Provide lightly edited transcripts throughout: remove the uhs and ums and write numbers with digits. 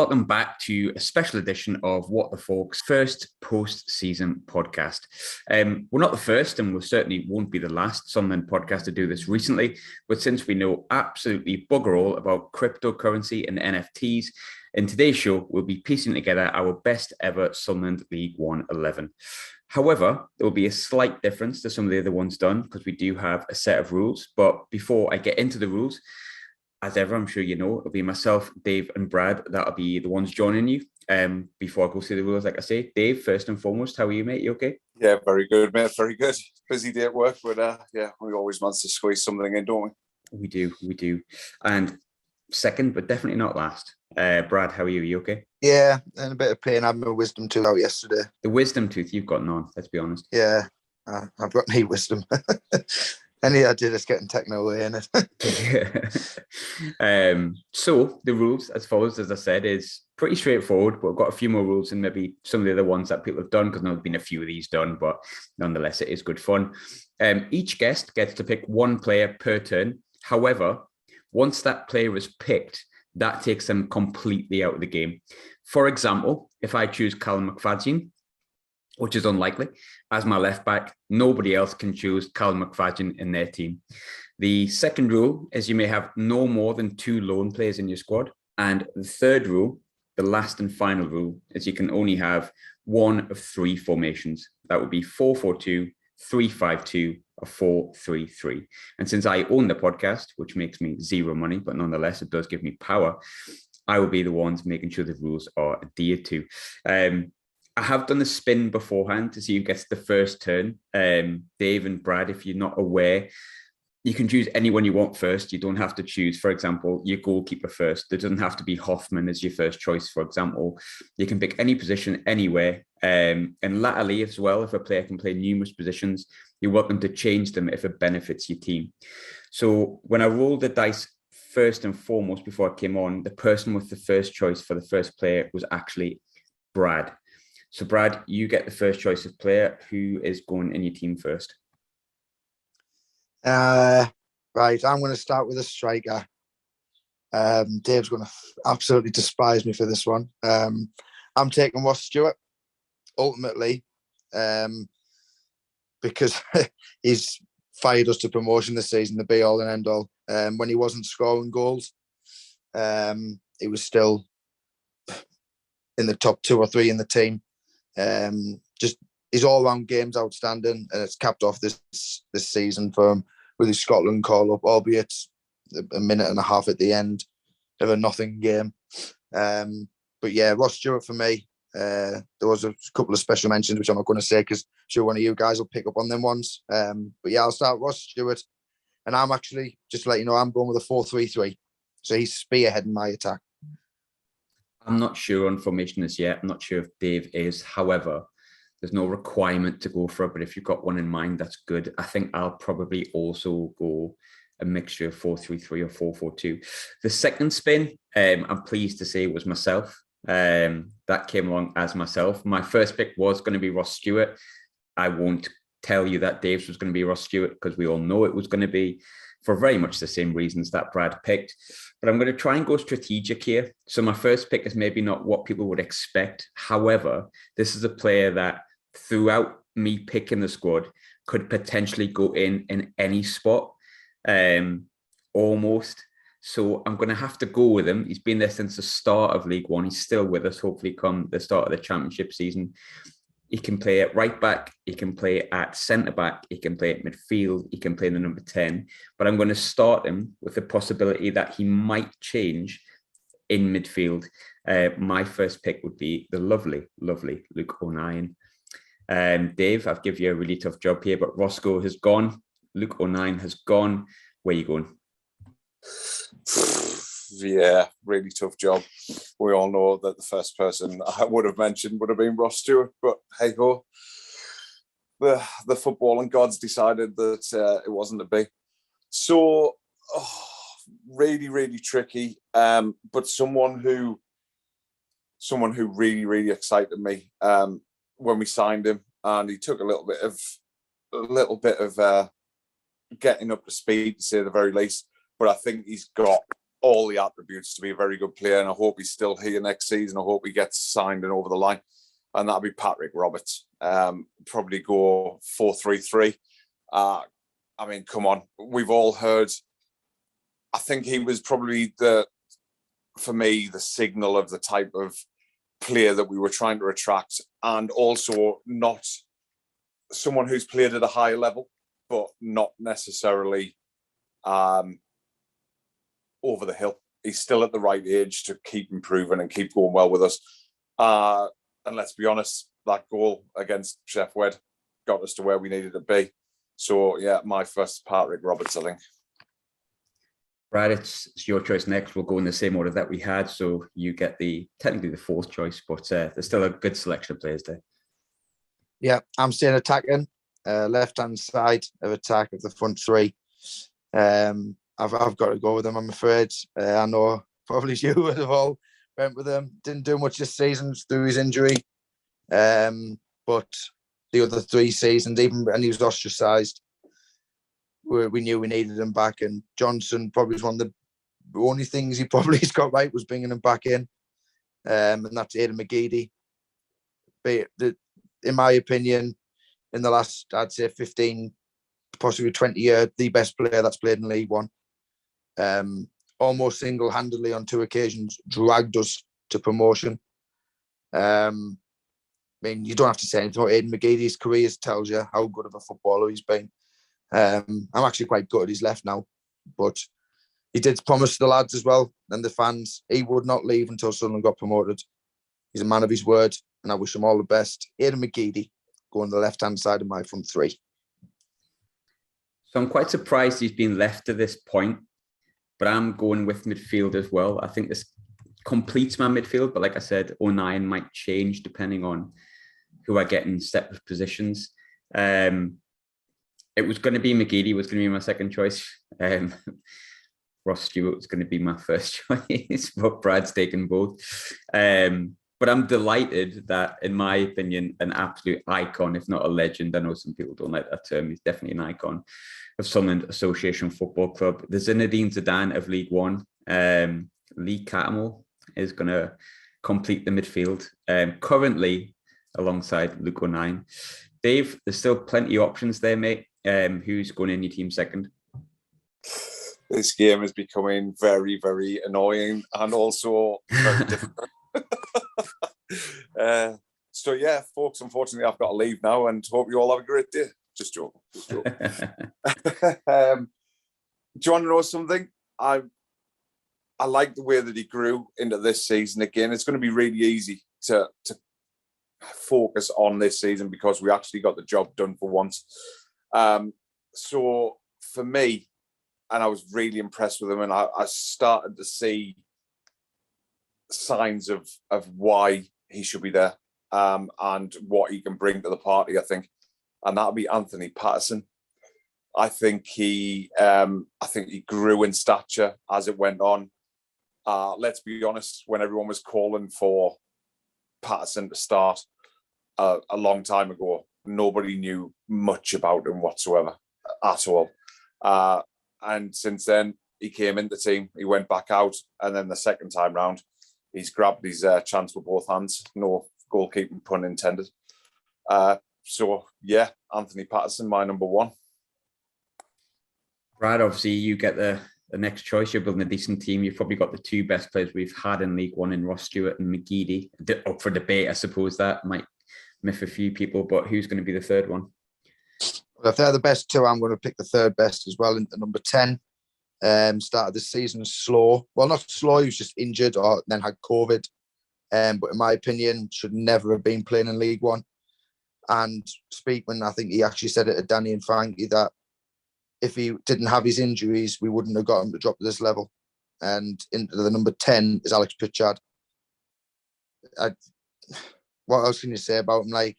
welcome back to a special edition of What the Falk's first post-season podcast. We're not the first, and we certainly won't be the last Sunderland podcast to do this recently, but since we know absolutely bugger all about cryptocurrency and NFTs, in today's show, we'll be piecing together our best ever Sunderland League One 11. However, there will be a slight difference to some of the other ones done because we do have a set of rules. But before I get into the rules, as ever, I'm sure you know, it'll be myself, Dave and Brad that'll be the ones joining you. Before I go through the rules, like I say, Dave, first and foremost, how are you, mate? You okay? Yeah, very good, mate. Very good. Busy day at work, but we always manage to squeeze something in, don't we? We do. And second, but definitely not last, Brad, how are you? Are you okay? Yeah, and a bit of pain. I had my wisdom tooth out yesterday. The wisdom tooth, you've got none, let's be honest. Yeah, I've got no wisdom. Any idea that's getting taken away in it. So the rules as follows, as I said, is pretty straightforward, but I've got a few more rules and maybe some of the other ones that people have done, because there's been a few of these done, but nonetheless, it is good fun. Each guest gets to pick one player per turn. However, once that player is picked, that takes them completely out of the game. For example, if I choose Callum McFadzean, which is unlikely, as my left back, nobody else can choose Callum McFadzean in their team. The second rule is you may have no more than 2 loan players in your squad. And the third rule, the last and final rule, is you can only have one of 3 formations. That would be 4-4-2, 3-5-2, or 4-3-3. And since I own the podcast, which makes me zero money, but nonetheless, it does give me power, I will be the ones making sure the rules are adhered to. I have done a spin beforehand to see who gets the first turn. Dave and Brad, if you're not aware, you can choose anyone you want first. You don't have to choose, for example, your goalkeeper first. There doesn't have to be Hoffman as your first choice, for example. You can pick any position anywhere. And latterly as well, if a player can play numerous positions, you're welcome to change them if it benefits your team. So when I rolled the dice, first and foremost, before I came on, the person with the first choice for the first player was actually Brad. So, Brad, you get the first choice of player. Who is going in your team first? Right, I'm going to start with a striker. Dave's going to absolutely despise me for this one. I'm taking Ross Stewart, ultimately, because he's fired us to promotion this season, the be-all and end-all. When he wasn't scoring goals, he was still in the top 2 or 3 in the team. Just his all-round game's outstanding, and it's capped off this season for him with his Scotland call-up, albeit a minute and a half at the end of a nothing game. But yeah, Ross Stewart for me. There was a couple of special mentions, which I'm not going to say because I'm sure one of you guys will pick up on them ones. But yeah, I'll start Ross Stewart, and I'm actually, just to let you know, I'm going with a 4-3-3. So he's spearheading my attack. I'm not sure on formation as yet. I'm not sure if Dave is. However, there's no requirement to go for it, but if you've got one in mind, that's good. I think I'll probably also go a mixture of 4-3-3 or 4-4-2. The second spin, I'm pleased to say, was myself. That came along as myself. My first pick was going to be Ross Stewart. I won't tell you that Dave's was going to be Ross Stewart because we all know it was going to be, for very much the same reasons that Brad picked. But I'm going to try and go strategic here. So my first pick is maybe not what people would expect. However, this is a player that throughout me picking the squad could potentially go in any spot, almost. So I'm going to have to go with him. He's been there since the start of League One. He's still with us, hopefully come the start of the championship season. He can play at right back, he can play at centre back, he can play at midfield, he can play in the number 10. But I'm going to start him with the possibility that he might change in midfield. My first pick would be the lovely Luke O'Nien. Dave, I've given you a really tough job here, but Roscoe has gone. Luke O'Nien has gone. Where are you going? Yeah, really tough job. We all know that the first person I would have mentioned would have been Ross Stewart, but hey ho, the footballing gods decided that it wasn't to be. So, really tricky. But someone who really excited me when we signed him, and he took a little bit of getting up to speed, to say the very least. But I think he's got all the attributes to be a very good player, and I hope he's still here next season. I hope he gets signed and over the line, and that'll be Patrick Roberts. Probably go 4-3-3. I mean, come on, we've all heard. I think he was probably for me, the signal of the type of player that we were trying to attract, and also not someone who's played at a high level, but not necessarily over the hill. He's still at the right age to keep improving and keep going well with us. And let's be honest, that goal against Chef Wed got us to where we needed to be. So, yeah, my first Patrick Roberts, I think. Brad, it's your choice next. We'll go in the same order that we had. So you get technically the fourth choice, but there's still a good selection of players there. Yeah, I'm staying attacking. Left-hand side of attack of the front three. I've got to go with them, I'm afraid. I know probably you would have all went with him. Didn't do much this season through his injury. But the other 3 seasons, even when he was ostracised, we knew we needed him back. And Johnson probably was one of the only things he probably got right was bringing him back in. And that's Aidan McGeady. But in my opinion, in the last, I'd say 15, possibly 20 years, the best player that's played in League One. Almost single-handedly on 2 occasions, dragged us to promotion. I mean, you don't have to say anything about Aidan McGeady's career tells you how good of a footballer he's been. I'm actually quite gutted he's left now, but he did promise the lads as well and the fans he would not leave until Sunderland got promoted. He's a man of his word, and I wish him all the best. Aidan McGeady going the left-hand side of my front 3. So I'm quite surprised he's been left to this point, but I'm going with midfield as well. I think this completes my midfield, but like I said, 09 might change depending on who I get in separate positions. It was going to be McGeady was going to be my second choice. Ross Stewart was going to be my first choice, but Brad's taken both. But I'm delighted that, in my opinion, an absolute icon, if not a legend. I know some people don't like that term. He's definitely an icon of Sunderland Association Football Club. The Zinedine Zidane of League One. Lee Catmull is going to complete the midfield. Currently, alongside Luke O'Nien. Dave, there's still plenty of options there, mate. Who's going in your team second? This game is becoming very, very annoying and also very difficult. So yeah, folks, unfortunately I've got to leave now, and hope you all have a great day. Just joking. Do you want to know something? I like the way that he grew into this season again. It's going to be really easy to focus on this season because we actually got the job done for once. So for me, and I was really impressed with him, and I started to see signs of why he should be there, and what he can bring to the party, I think. And that'll be Anthony Patterson. I think he grew in stature as it went on. Let's be honest, when everyone was calling for Patterson to start a long time ago, nobody knew much about him whatsoever at all. And since then, he came into the team, he went back out, and then the second time round, he's grabbed his chance with both hands. No goalkeeping pun intended. So, yeah, Anthony Patterson, my number 1. Brad, obviously, you get the next choice. You're building a decent team. You've probably got the 2 best players we've had in League One in Ross Stewart and McGeady. Up for debate, I suppose that might miff a few people, but who's going to be the third one? Well, if they're the best 2, I'm going to pick the third best as well, into number 10. Started the season slow. Well, not slow, he was just injured or then had COVID. But in my opinion, should never have been playing in League One. And Speakman, I think he actually said it to Danny and Frankie that if he didn't have his injuries, we wouldn't have got him to drop to this level. And into the number 10 is Alex Pritchard. What else can you say about him? Like,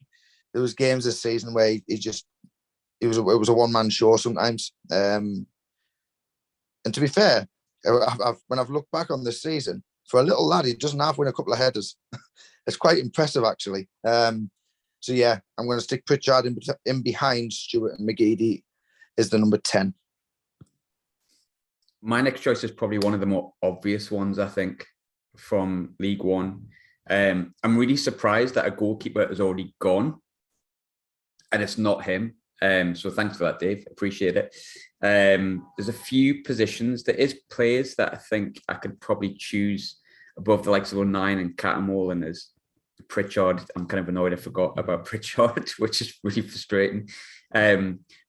there was games this season where it was a one-man show sometimes. And to be fair, when I've looked back on this season, for a little lad, he doesn't half win a couple of headers. It's quite impressive, actually. So yeah, I'm going to stick Pritchard in behind Stewart and McGeady is the number 10. My next choice is probably one of the more obvious ones, I think, from League One. I'm really surprised that a goalkeeper has already gone, and it's not him. So thanks for that, Dave. Appreciate it. There's a few positions. There is players that I think I could probably choose above the likes of 09 and Cattermole, and there's Pritchard. I'm kind of annoyed I forgot about Pritchard, which is really frustrating.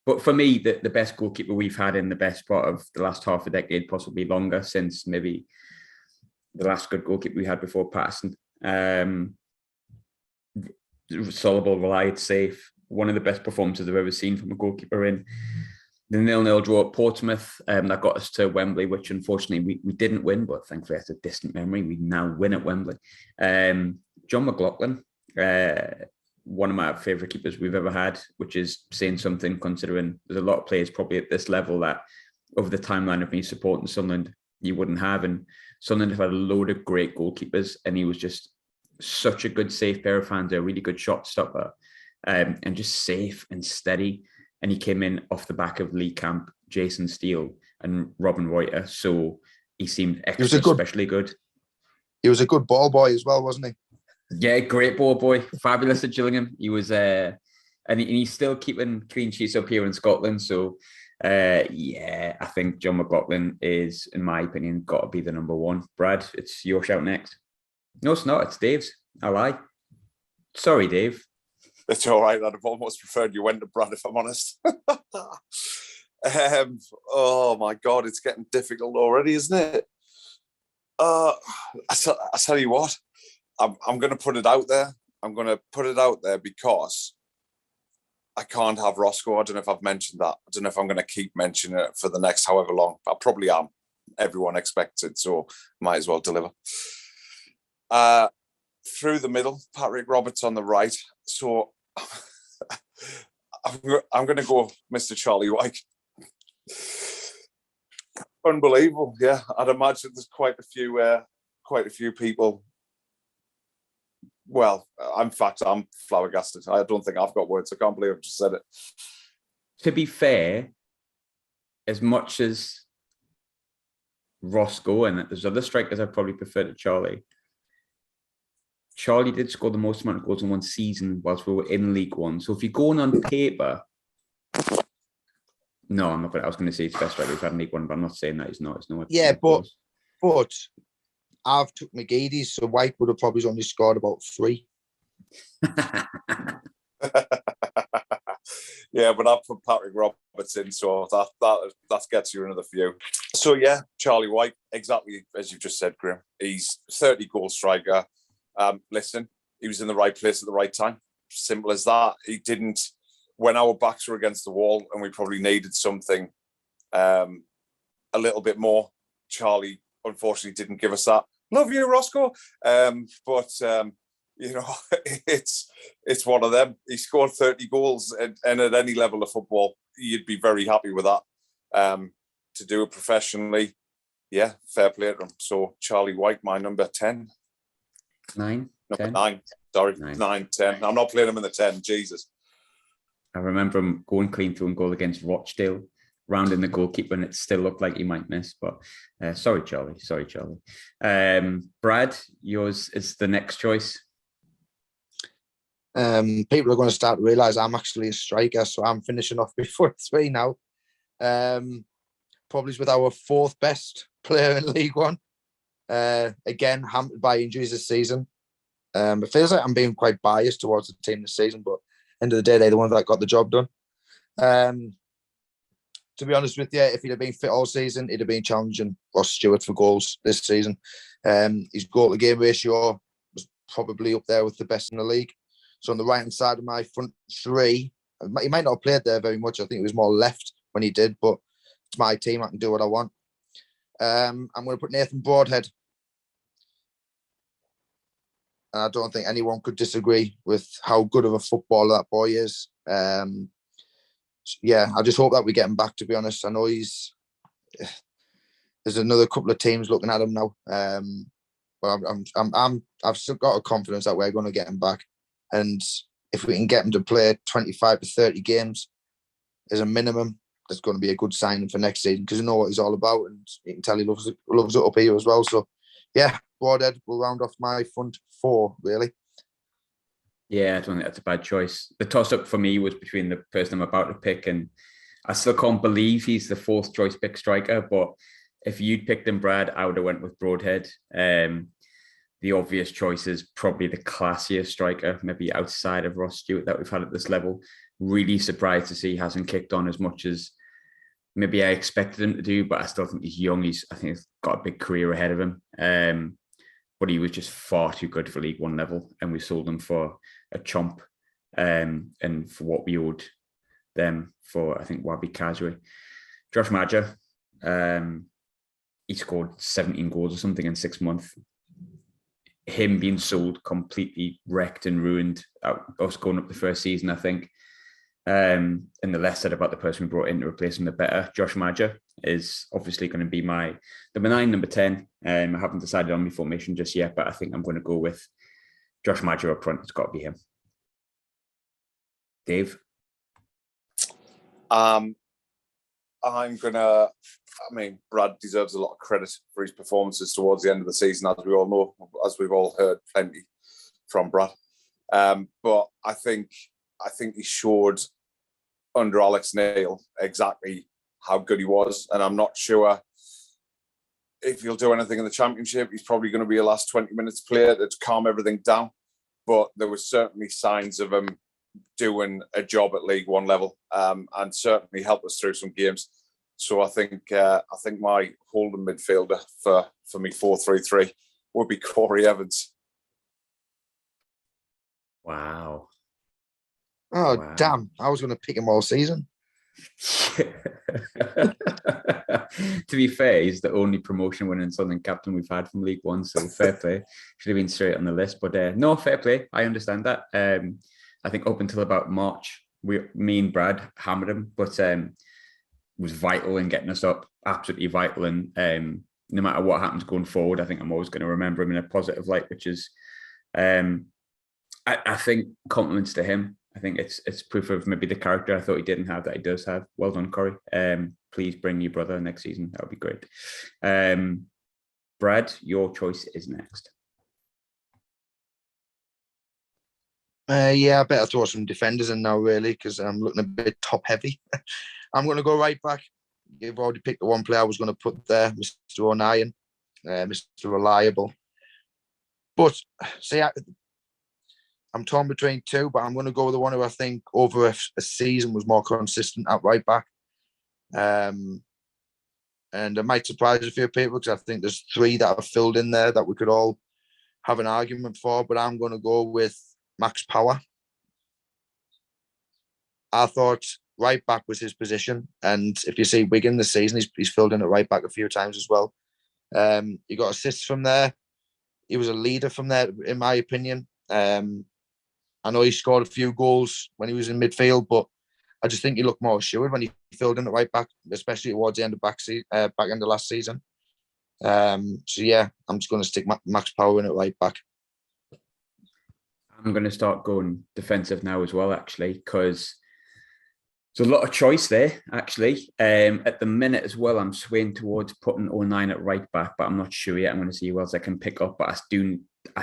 But for me, the best goalkeeper we've had in the best part of the last half a decade, possibly longer, since maybe the last good goalkeeper we had before Patterson. Soluble, relied, safe. One of the best performances I've ever seen from a goalkeeper in the 0-0 draw at Portsmouth. That got us to Wembley, which unfortunately we didn't win, but thankfully that's a distant memory. We now win at Wembley. John McLaughlin, one of my favourite keepers we've ever had, which is saying something considering there's a lot of players probably at this level that over the timeline of me supporting Sunderland, you wouldn't have. And Sunderland have had a load of great goalkeepers, and he was just such a good safe pair of hands, a really good shot stopper, and just safe and steady. And he came in off the back of Lee Camp, Jason Steele, and Robin Reuter. So he seemed especially good. He was a good ball boy as well, wasn't he? Yeah, great ball boy. Fabulous at Gillingham. He was, and he's still keeping clean sheets up here in Scotland. So, yeah, I think John McLaughlin is, in my opinion, got to be the number one. Brad, it's your shout next. No, it's not. It's Dave's. I lie. Sorry, Dave. It's all right. I'd have almost preferred you went to Brad, if I'm honest. Oh, my God. It's getting difficult already, isn't it? I tell you what. I'm going to put it out there. I'm going to put it out there because I can't have Roscoe. I don't know if I've mentioned that. I don't know if I'm going to keep mentioning it for the next however long. I probably am. Everyone expects it, so might as well deliver. Through the middle, Patrick Roberts on the right. So I'm going to go Mr. Charlie White. Unbelievable, yeah. I'd imagine there's quite a few people. Well, in fact, I'm flabbergasted. I don't think I've got words. I can't believe I've just said it. To be fair, as much as Roscoe and there's other strikers I probably prefer to Charlie, Charlie did score the most amount of goals in one season whilst we were in League One. So if you're going on paper, no, I'm not going to. I was going to say he's the best striker we've had in League One, but I'm not saying that he's not. It's no. Yeah, but I've took McGeady's, so White would have probably only scored about 3. Yeah, but I've put Patrick Roberts in, so that gets you another few. So yeah, Charlie White, exactly as you've just said, Graham. He's 30-goal striker. Listen, he was in the right place at the right time. Simple as that. He didn't, when our backs were against the wall and we probably needed something a little bit more, Charlie unfortunately didn't give us that. Love you, Roscoe. But you know, it's one of them. He scored 30 goals, and at any level of football, you'd be very happy with that. To do it professionally, yeah, fair play to him. So Charlie White, my number 10. 9? Number 10? 9. Sorry, 9. 9, 10. I'm not playing him in the 10. Jesus. I remember him going clean through and goal against Rochdale, rounding the goalkeeper, and it still looked like he might miss. But sorry, Charlie. Brad, yours is the next choice. People are going to start to realise I'm actually a striker, so I'm finishing off before 3 now. Probably with our 4th best player in League One. Again, hampered by injuries this season. It feels like I'm being quite biased towards the team this season, but end of the day, they're the ones that got the job done. To be honest with you, if he'd have been fit all season, he'd have been challenging Ross Stewart for goals this season. His goal-to-game ratio was probably up there with the best in the league. So on the right-hand side of my front 3, he might not have played there very much. I think it was more left when he did, but it's my team. I can do what I want. I'm going to put Nathan Broadhead. And I don't think anyone could disagree with how good of a footballer that boy is. Yeah, I just hope that we get him back, to be honest. I know there's another couple of teams looking at him now. But I've still got a confidence that we're going to get him back. And if we can get him to play 25 to 30 games as a minimum, there's going to be a good signing for next season because you know what he's all about, and you can tell he loves it up here as well. So, yeah, Broadhead will round off my front four, really. Yeah, I don't think that's a bad choice. The toss-up for me was between the person I'm about to pick, and I still can't believe he's the fourth choice pick striker. But if you'd picked him, Brad, I would have went with Broadhead. The obvious choice is probably the classiest striker, maybe outside of Ross Stewart, that we've had at this level. Really surprised to see he hasn't kicked on as much as maybe I expected him to do, but I still think he's young. I think he's got a big career ahead of him. But he was just far too good for League One level, and we sold him for a chomp, and for what we owed them for, I think, Wabi Kazri. Josh Maja, he scored 17 goals or something in 6 months. Him being sold completely wrecked and ruined us going up the first season, I think. And the less said about the person we brought in to replace him, the better. Josh Maja is obviously going to be my number 9, number 10. I haven't decided on my formation just yet, but I think I'm going to go with Josh Maja up front. It's got to be him. Dave? Brad deserves a lot of credit for his performances towards the end of the season, as we all know, as we've all heard plenty from Brad. But I think he showed under Alex Neil exactly how good he was, and I'm not sure if he'll do anything in the Championship. He's probably going to be a last 20 minutes player to calm everything down, but there was certainly signs of him doing a job at League One level, and certainly helped us through some games. So I think my holding midfielder for me 4-3-3 would be Corey Evans. Wow. Oh, wow. Damn. I was going to pick him all season. To be fair, he's the only promotion winning Southern captain we've had from League One, so fair play. Should have been straight on the list, but no, fair play. I understand that. I think up until about March, me and Brad hammered him, but was vital in getting us up, absolutely vital. And no matter what happens going forward, I think I'm always going to remember him in a positive light, which is, I think, compliments to him. I think it's proof of maybe the character I thought he didn't have that he does have. Well done, Corey. Please bring your brother next season. That would be great. Brad, your choice is next. I better throw some defenders in now, really, because I'm looking a bit top heavy. I'm going to go right back. You've already picked the one player I was going to put there, Mr. O'Nien, Mr. Reliable. But see, I'm torn between two, but I'm going to go with the one who I think over a season was more consistent at right back. And it might surprise a few people because I think there's 3 that are filled in there that we could all have an argument for, but I'm going to go with Max Power. I thought right back was his position, and if you see Wigan this season, he's filled in at right back a few times as well. He got assists from there. He was a leader from there, in my opinion. I know he scored a few goals when he was in midfield, but I just think he looked more assured when he filled in at right back, especially towards the end of back end of last season. So yeah, I'm just going to stick Max Power in at right back. I'm going to start going defensive now as well, actually, because there's a lot of choice there, actually. At the minute as well, I'm swaying towards putting 09 at right back, but I'm not sure yet. I'm going to see who else I can pick up. But I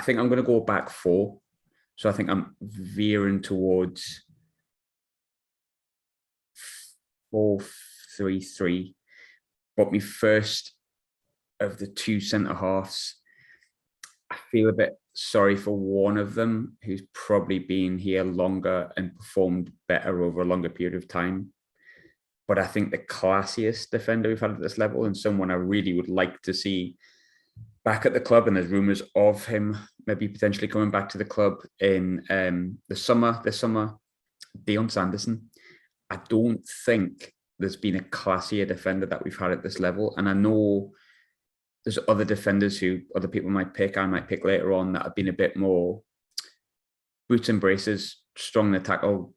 think I'm going to go back 4. So I think I'm veering towards 4-3-3. But my first of the 2 centre-halves, I feel a bit sorry for one of them who's probably been here longer and performed better over a longer period of time. But I think the classiest defender we've had at this level, and someone I really would like to see back at the club, and there's rumours of him maybe potentially coming back to the club in the summer, Dion Sanderson. I don't think there's been a classier defender that we've had at this level. And I know there's other defenders who other people might pick, I might pick later on, that have been a bit more boots and braces, strong in the tackle,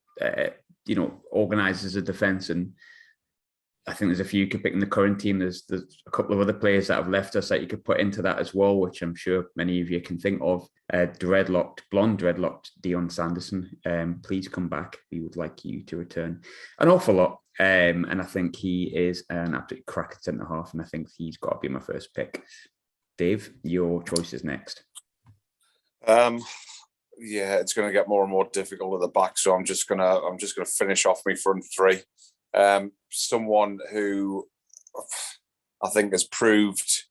organises a defence. And I think there's a few you could pick in the current team. There's a couple of other players that have left us that you could put into that as well, which I'm sure many of you can think of. Blonde dreadlocked Dion Sanderson. Please come back. We would like you to return an awful lot. And I think he is an absolute crack at centre half, and I think he's got to be my first pick. Dave, your choice is next. Yeah, it's going to get more and more difficult at the back, so I'm just gonna finish off my front three. Someone who I think has proved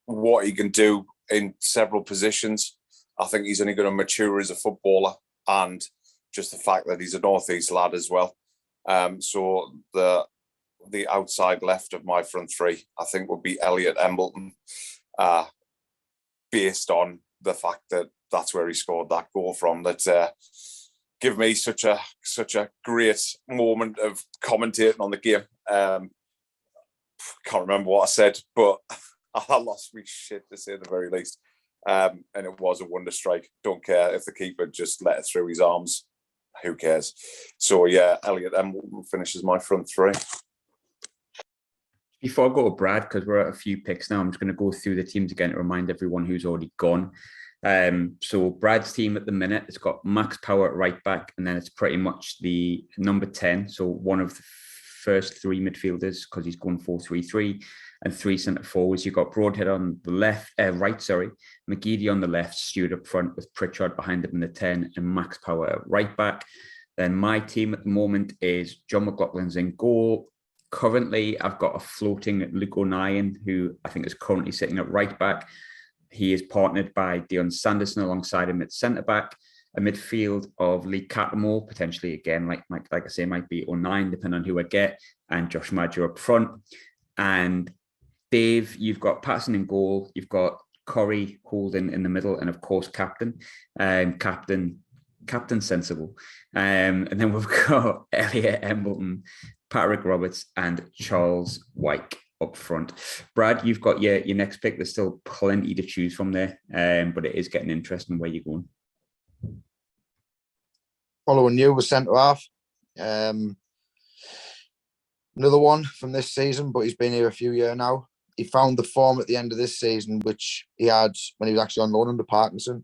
what he can do in several positions. I think he's only going to mature as a footballer, and just the fact that he's a North East lad as well. So the outside left of my front three, I think, would be Elliot Embleton, based on the fact that that's where he scored that goal from. That give me such a great moment of commentating on the game. Can't remember what I said, but I lost me shit, to say the very least. And it was a wonder strike. Don't care if the keeper just let it through his arms. Who cares? So yeah, Elliot Embleton finishes my front three. Before I go to Brad, because we're at a few picks now, I'm just going to go through the teams again to remind everyone who's already gone. So Brad's team at the minute, it's got Max Power at right back, and then it's pretty much the number 10. So one of the first three midfielders, because he's going 4-3-3, and three centre forwards. You've got Broadhead on the right, McGeady on the left, Stewart up front with Pritchard behind him in the 10, and Max Power at right back. Then my team at the moment is John McLaughlin's in goal. Currently, I've got a floating Luke O'Nien, who I think is currently sitting at right back. He is partnered by Dion Sanderson alongside him at centre back. A midfield of Lee Cattermole, potentially again, like I say, might be O'Nien, depending on who I get, and Josh Maggio up front. And Dave, you've got Patterson in goal, you've got Corey Holden in the middle, and of course, Captain Sensible. And then we've got Elliot Embleton, Patrick Roberts, and Charles Wyke up front. Brad, you've got your next pick. There's still plenty to choose from there, but it is getting interesting where you're going. Following you was centre half. Another one from this season, but he's been here a few years now. He found the form at the end of this season, which he had when he was actually on loan under Parkinson,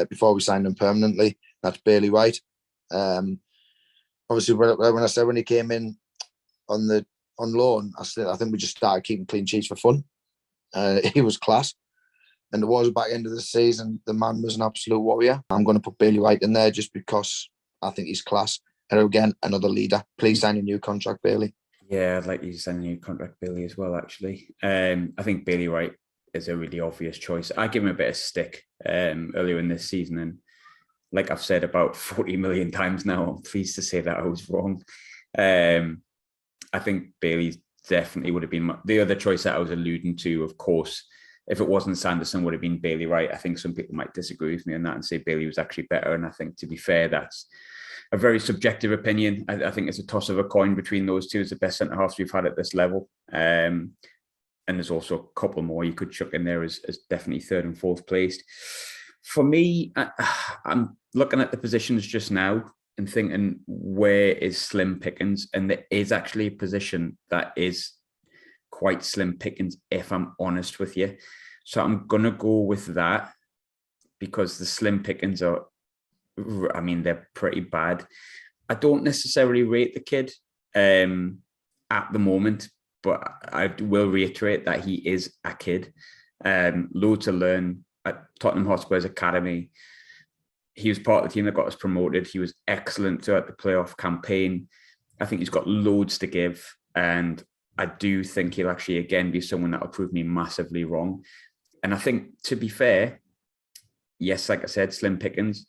before we signed him permanently. That's Bailey White. Obviously, when I said when he came in on loan, I think we just started keeping clean sheets for fun. He was class. And towards the back end of the season, the man was an absolute warrior. I'm going to put Bailey White in there just because I think he's class. And again, another leader. Please sign a new contract, Bailey. Yeah, I'd like you to sign a new contract, Bailey, as well, actually. I think Bailey White is a really obvious choice. I give him a bit of stick earlier in this season. And like I've said about 40 million times now, I'm pleased to say that I was wrong. I think Bailey definitely would have been the other choice that I was alluding to, of course. If it wasn't Sanderson, would have been Bailey Wright. I think some people might disagree with me on that and say Bailey was actually better. And I think, to be fair, that's a very subjective opinion. I think it's a toss of a coin between those two as the best centre halves we've had at this level. And there's also a couple more you could chuck in there as definitely third and fourth placed. For me, I'm looking at the positions just now and thinking, where is slim pickings? And there is actually a position that is quite slim pickings, if I'm honest with you. So I'm going to go with that because the slim pickings are, I mean, they're pretty bad. I don't necessarily rate the kid at the moment, but I will reiterate that he is a kid. Loads to learn at Tottenham Hotspur's academy. He was part of the team that got us promoted. He was excellent throughout the playoff campaign. I think he's got loads to give, and I do think he'll actually, again, be someone that will prove me massively wrong. And I think, to be fair, yes, like I said, slim pickings,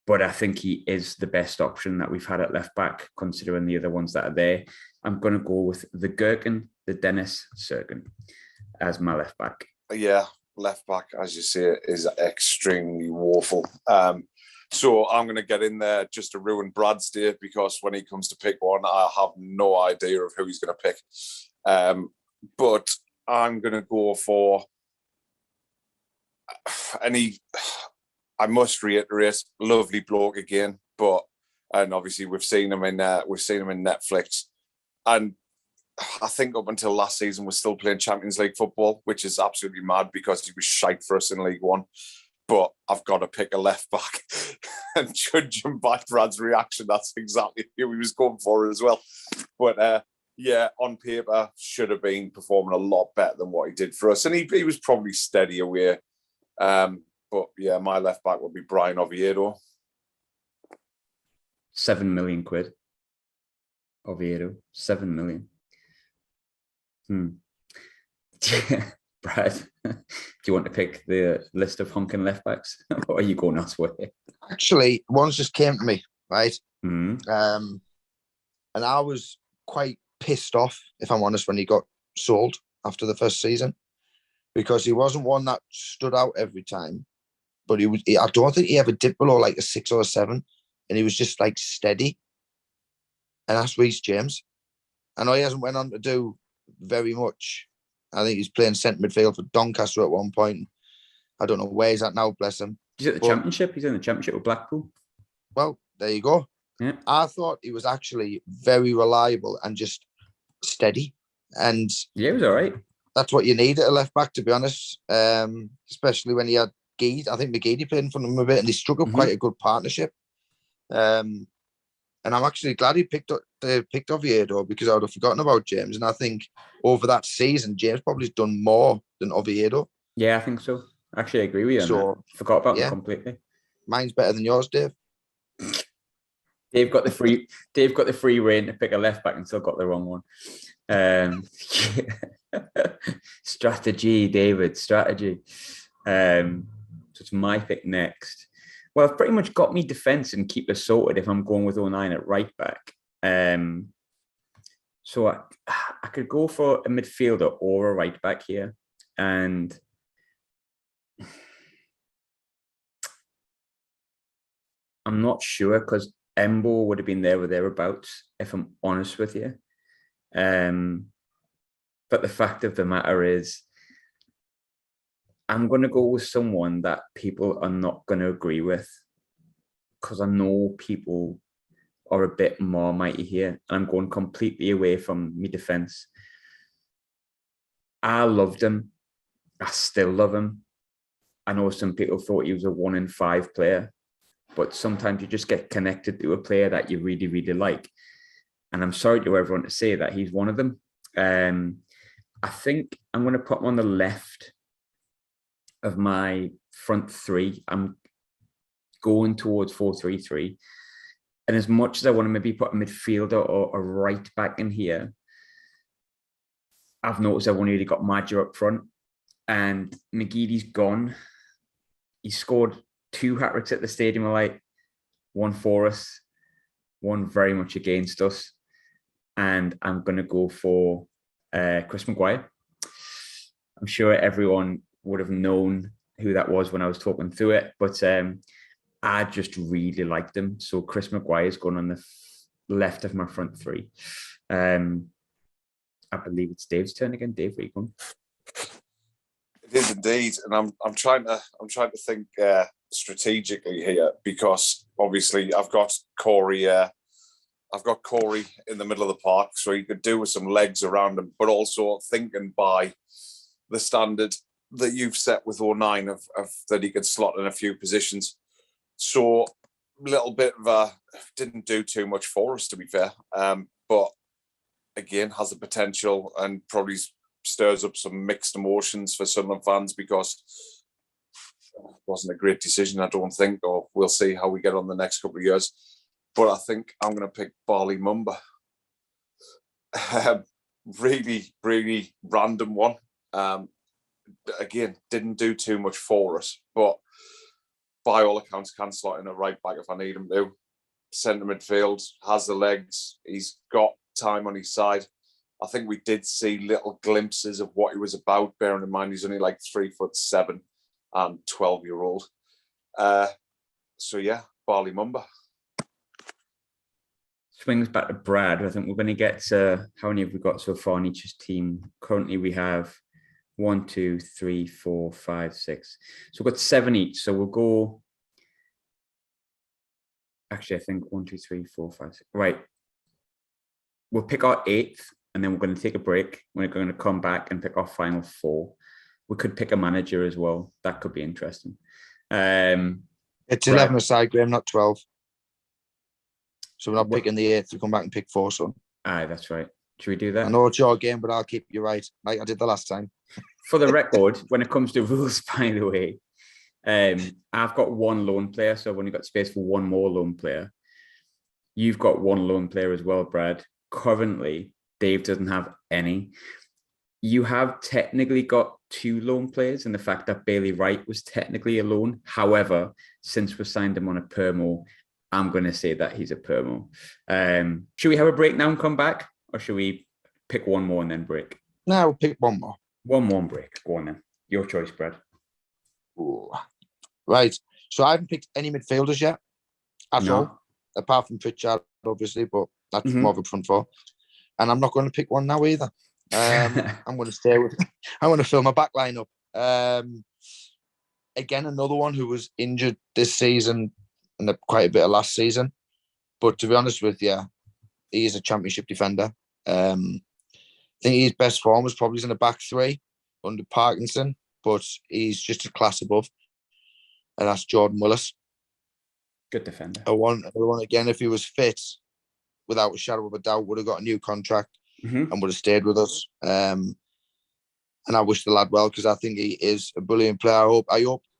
but I think he is the best option that we've had at left back, considering the other ones that are there. I'm going to go with the Gherkin, the Dennis Serkin, as my left back. Yeah, left back, as you say, is extremely woeful. So I'm going to get in there just to ruin Brad's day, because when he comes to pick one, I have no idea of who he's going to pick. But I'm going to go for I must reiterate, lovely bloke again, and obviously we've seen him in Netflix, and I think up until last season was still playing Champions League football, which is absolutely mad because he was shite for us in League One. But I've got to pick a left back. And judging by Brad's reaction, that's exactly who he was going for as well. But yeah, on paper, should have been performing a lot better than what he did for us. And he was probably steady away. But yeah, my left back would be Brian Oviedo. 7 million quid. Oviedo, 7 million. Brad, do you want to pick the list of honking left backs, or are you going elsewhere? Actually, one's just came to me, right? Mm-hmm. And I was quite pissed off, if I'm honest, when he got sold after the first season, because he wasn't one that stood out every time, but I don't think he ever dipped below like a 6 or a 7, and he was just like steady. And that's Reece James. I know he hasn't went on to do very much. I think he's playing centre midfield for Doncaster at one point. I don't know where he's at now, bless him. He's at the Championship. He's in the Championship with Blackpool. Well, there you go. Yeah. I thought he was actually very reliable and just steady. And yeah, he was all right. That's what you need at a left back, to be honest. Especially when he had Geed. I think McGeady played in front of him a bit, and they struck up quite a good partnership. And I'm actually glad he picked Oviedo, because I would have forgotten about James. And I think over that season, James probably has done more than Oviedo. Yeah, I think so. Actually, I agree with you. So, forgot about him completely. Mine's better than yours, Dave. Dave got the free reign to pick a left back and still got the wrong one. Strategy, David. Strategy. So it's my pick next. Well, I've pretty much got me defence and keeper sorted if I'm going with 09 at right back. So I could go for a midfielder or a right back here. And I'm not sure, because Embo would have been there or thereabouts, if I'm honest with you. But the fact of the matter is, I'm going to go with someone that people are not going to agree with, because I know people are a bit more mighty here, and I'm going completely away from my defence. I loved him. I still love him. I know some people thought he was a 1 in 5 player, but sometimes you just get connected to a player that you really, really like. And I'm sorry to everyone to say that he's one of them. I think I'm going to put him on the left of my front three. I'm going towards 4-3-3. And as much as I want to maybe put a midfielder or a right back in here, I've noticed I've only really got Madger up front, and McGeady's gone. He scored 2 hat-tricks at the Stadium of Light, 1 for us, 1 very much against us. And I'm going to go for Chris Maguire. I'm sure everyone would have known who that was when I was talking through it, but I just really liked him. So Chris Maguire is going on the left of my front three. I believe it's Dave's turn again. Dave, where you going? It is indeed, and I'm trying to think strategically here, because obviously I've got Corey in the middle of the park, so he could do with some legs around him, but also thinking by the standard that you've set with 09 of that he could slot in a few positions. So a little bit of didn't do too much for us, to be fair, but again has the potential and probably stirs up some mixed emotions for Sunderland fans, because it wasn't a great decision, I don't think, or we'll see how we get on the next couple of years. But I think I'm going to pick Barley Mumba. Really, really random one. Again, didn't do too much for us, but by all accounts can slot in a right back if I need him to. Centre midfield, has the legs, he's got time on his side. I think we did see little glimpses of what he was about, bearing in mind he's only like 3'7" and 12-year-old. So yeah, Barley Mumba. Swings back to Brad. I think we're going to get to, how many have we got so far on each team? Currently we have 1, 2, 3, 4, 5, 6. So we've got 7 each. So we'll go. Actually, I think 1, 2, 3, 4, 5, 6. Right. We'll pick our 8th, and then we're going to take a break. We're going to come back and pick our final 4. We could pick a manager as well. That could be interesting. But It's 11 aside, Graham, not 12. So we're not picking the 8th. We come back and pick 4, son. Aye, that's right. Should we do that? I know it's your game, but I'll keep you right, like I did the last time. For the record, when it comes to rules, by the way, I've got one loan player, so I've only got space for one more loan player. You've got one loan player as well, Brad. Currently, Dave doesn't have any. You have technically got 2 loan players in the fact that Bailey Wright was technically a loan. However, since we signed him on a permo, I'm going to say that he's a permo. Should we have a break now and come back? Or should we pick one more and then break? No, we'll pick one more. One more and break. Go on then. Your choice, Brad. Ooh. Right. So I haven't picked any midfielders yet at all, apart from Pritchard, obviously, but that's more of a front four. And I'm not going to pick one now either. I'm going to stay with. I'm going to fill my back line up. Again, another one who was injured this season and quite a bit of last season. But to be honest with you, he is a championship defender. I think his best form was probably in the back 3 under Parkinson, but he's just a class above. And that's Jordan Willis. Good defender. I want again, if he was fit, without a shadow of a doubt, would have got a new contract and would have stayed with us. And I wish the lad well because I think he is a brilliant player.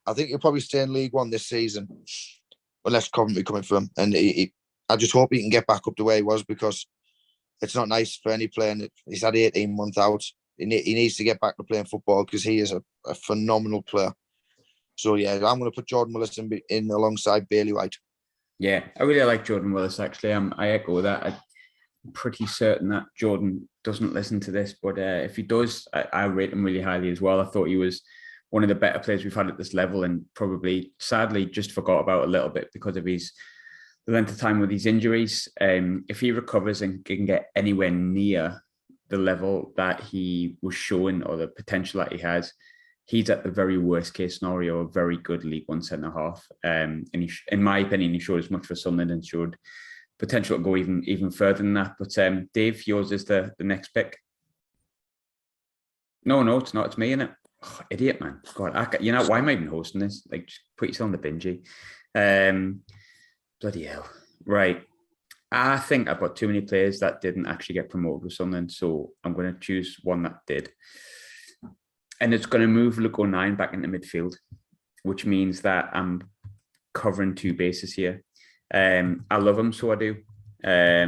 I think he'll probably stay in League One this season, unless Coventry coming for him. And I just hope he can get back up the way he was because it's not nice for any player. He's had 18 months out. He needs to get back to playing football because he is a phenomenal player. So, yeah, I'm going to put Jordan Willis in alongside Bailey White. Yeah, I really like Jordan Willis, actually. I echo that. I'm pretty certain that Jordan doesn't listen to this, but if he does, I rate him really highly as well. I thought he was one of the better players we've had at this level and probably, sadly, just forgot about a little bit because of the length of time with these injuries. If he recovers and can get anywhere near the level that he was showing or the potential that he has, he's at the very worst case scenario, a very good League One centre-half. And in my opinion, he showed as much for Sunderland and showed potential to go even further than that. But Dave, yours is the next pick. No, it's not. It's me, innit? Oh, idiot, man. God, why am I even hosting this? Like, just put yourself on the bingey. Bloody hell. Right. I think I've got too many players that didn't actually get promoted with Sunderland, so I'm going to choose one that did. And it's going to move Luke O'Nien back into midfield, which means that I'm covering 2 bases here. I love him, so I do. I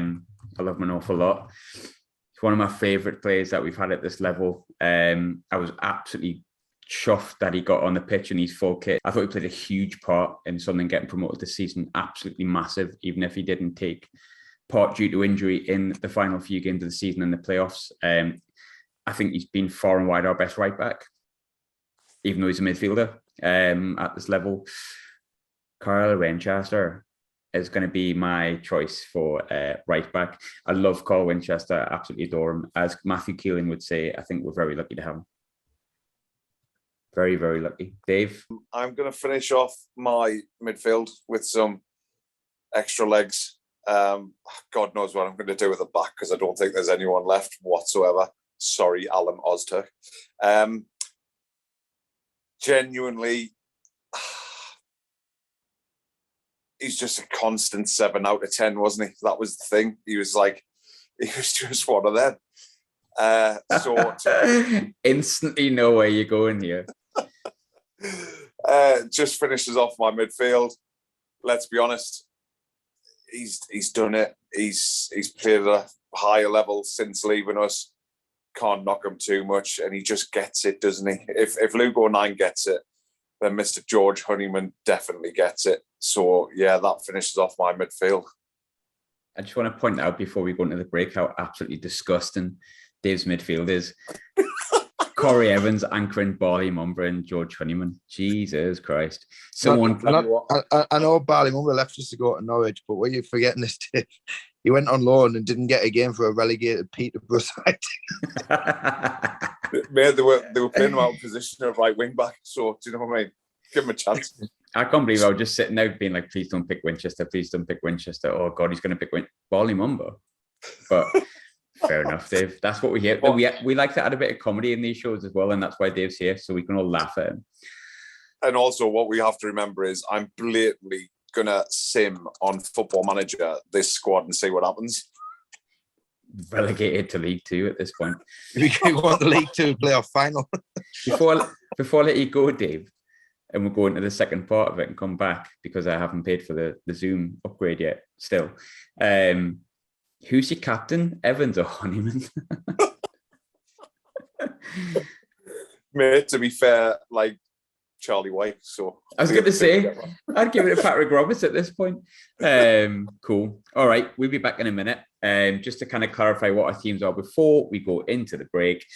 love him an awful lot. He's one of my favourite players that we've had at this level. I was absolutely chuffed that he got on the pitch in his full kit. I thought he played a huge part in something getting promoted this season. Absolutely massive, even if he didn't take part due to injury in the final few games of the season in the playoffs. I think he's been far and wide our best right back, even though he's a midfielder at this level. Carl Winchester is going to be my choice for right back. I love Carl Winchester, absolutely adore him. As Matthew Keeling would say, I think we're very lucky to have him. Very, very lucky. Dave? I'm going to finish off my midfield with some extra legs. God knows what I'm going to do with the back because I don't think there's anyone left whatsoever. Sorry, Alan Ozturk. Genuinely, he's just a constant 7 out of 10, wasn't he? That was the thing. He was just one of them. Instantly know where you're going here. Just finishes off my midfield. Let's be honest, he's done it. He's played at a higher level since leaving us. Can't knock him too much, and he just gets it, doesn't he? If Luke O'Nien gets it, then Mr. George Honeyman definitely gets it. So yeah, that finishes off my midfield. I just want to point out before we go into the break how absolutely disgusting Dave's midfield is. Corey Evans anchoring Barley Mumba and George Honeyman. Jesus Christ! I know Barley Mumba left us to go to Norwich, but what you're forgetting is Dave, he went on loan and didn't get a game for a relegated Peterborough side. Mate, they were playing him out of position of right wing back. So do you know what I mean? Give him a chance. I can't believe I was just sitting there being like, please don't pick Winchester. Please don't pick Winchester. Oh God, he's going to pick Barley Mumba. But fair enough, Dave. That's what we hear. We like to add a bit of comedy in these shows as well, and that's why Dave's here, so we can all laugh at him. And also what we have to remember is I'm blatantly going to sim on Football Manager this squad and see what happens. Relegated to League Two at this point. We want the League Two playoff final. before I let you go, Dave, and we'll go into the second part of it and come back because I haven't paid for the Zoom upgrade yet still. Who's your captain, Evans or Honeyman? Mate, to be fair, like Charlie White. So I was going to say, I'd give it to Patrick Roberts at this point. Cool. All right, we'll be back in a minute. Just to kind of clarify what our teams are before we go into the break.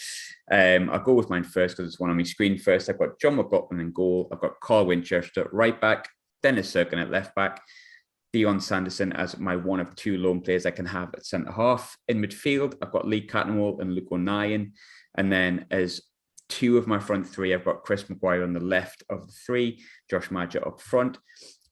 I'll go with mine first because it's one on my screen first. I've got John McLaughlin in goal. I've got Carl Winchester right back, Dennis Serkin at left back, Dion Sanderson as my one of two loan players I can have at centre half. In midfield, I've got Lee Cattermole and Luke O'Nien. And then as two of my front three, I've got Chris Maguire on the left of the three, Josh Maja up front.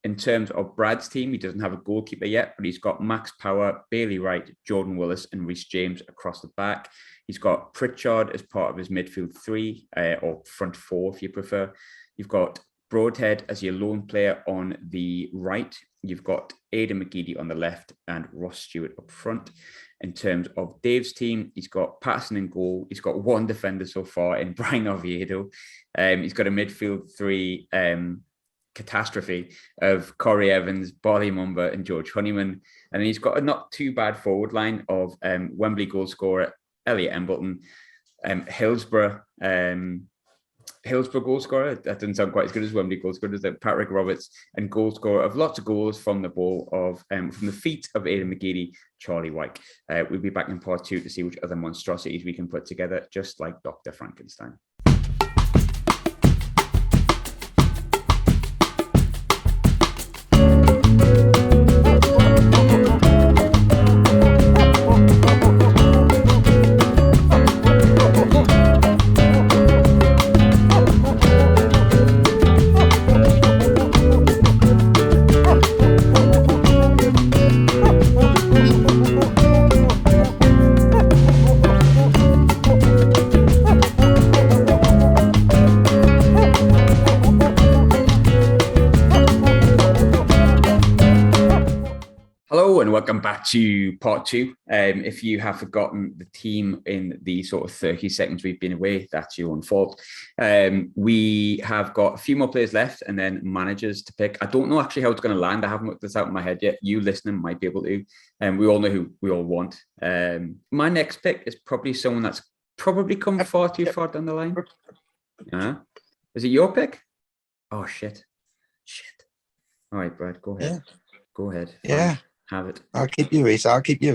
In terms of Brad's team, he doesn't have a goalkeeper yet, but he's got Max Power, Bailey Wright, Jordan Willis, and Reece James across the back. He's got Pritchard as part of his midfield three, or front four, if you prefer. You've got Broadhead as your lone player on the right. You've got Aidan McGeady on the left and Ross Stewart up front. In terms of Dave's team, he's got Patterson in goal. He's got one defender so far in Brian Oviedo. He's got a midfield three catastrophe of Corey Evans, Barley Mumba and George Honeyman. And then he's got a not too bad forward line of Wembley goal scorer Elliot Embleton, Hillsborough goal scorer, that doesn't sound quite as good as Wembley goal scorer, does it? Patrick Roberts, and goal scorer of lots of goals from the ball of from the feet of Aidan McGeady, Charlie White. We'll be back in part two to see which other monstrosities we can put together, just like Dr. Frankenstein. Welcome back to part two. If you have forgotten the team in the sort of 30 seconds we've been away, that's your own fault. We have got a few more players left and then managers to pick. I don't know actually how it's going to land. I haven't worked this out in my head yet. You listening might be able to. We all know who we all want. My next pick is probably someone that's probably come far too far down the line. Is it your pick? Oh, shit. All right, Brad, go ahead. Yeah. Go ahead. Yeah. Have it. I'll keep you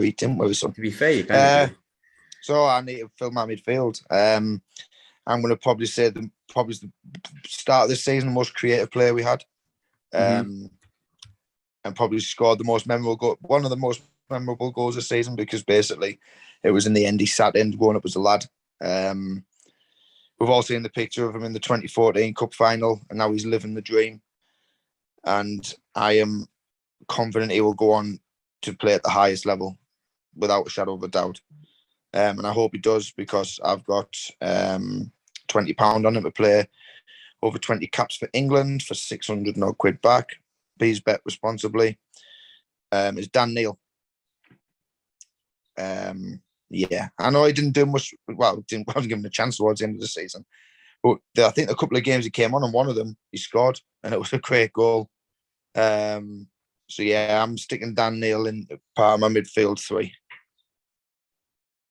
eating with some. To be fair, you can. So I need to fill my midfield. I'm going to probably say the start of the season, the most creative player we had, and probably scored the most memorable goal, one of the most memorable goals of the season, because basically it was in the end. He sat in growing up as a lad. We've all seen the picture of him in the 2014 Cup final, and now he's living the dream. And I am confident he will go on to play at the highest level without a shadow of a doubt. And I hope he does, because I've got £20 on him to play over 20 caps for England for 600 no quid back. Please bet responsibly. It's Dan Neil. Yeah, I know he didn't do much. Well, I wasn't given a chance towards the end of the season. But I think a couple of games he came on, and one of them he scored, and it was a great goal. So yeah, I'm sticking Dan Neil in part of my midfield three.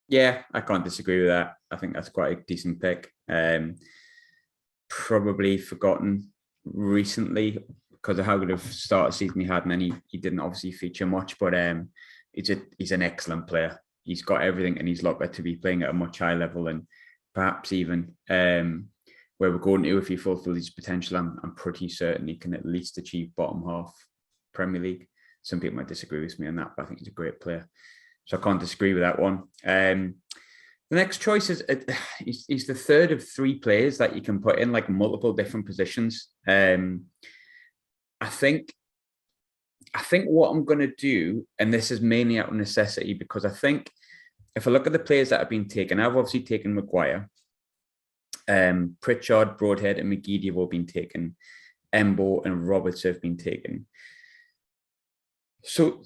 Yeah, I can't disagree with that. I think that's quite a decent pick. Probably forgotten recently because of how good of start of season he had, and then he didn't obviously feature much. But he's an excellent player. He's got everything, and he's likely to be playing at a much higher level, and perhaps even where we're going to, if he fulfills his potential, I'm pretty certain he can at least achieve bottom half Premier League. Some people might disagree with me on that, but I think he's a great player. So I can't disagree with that one. The next choice is he's the third of three players that you can put in like multiple different positions. I think what I'm going to do, and this is mainly out of necessity, because I think if I look at the players that have been taken, I've obviously taken Maguire. Pritchard, Broadhead, and McGeady have all been taken. Embo and Roberts have been taken. So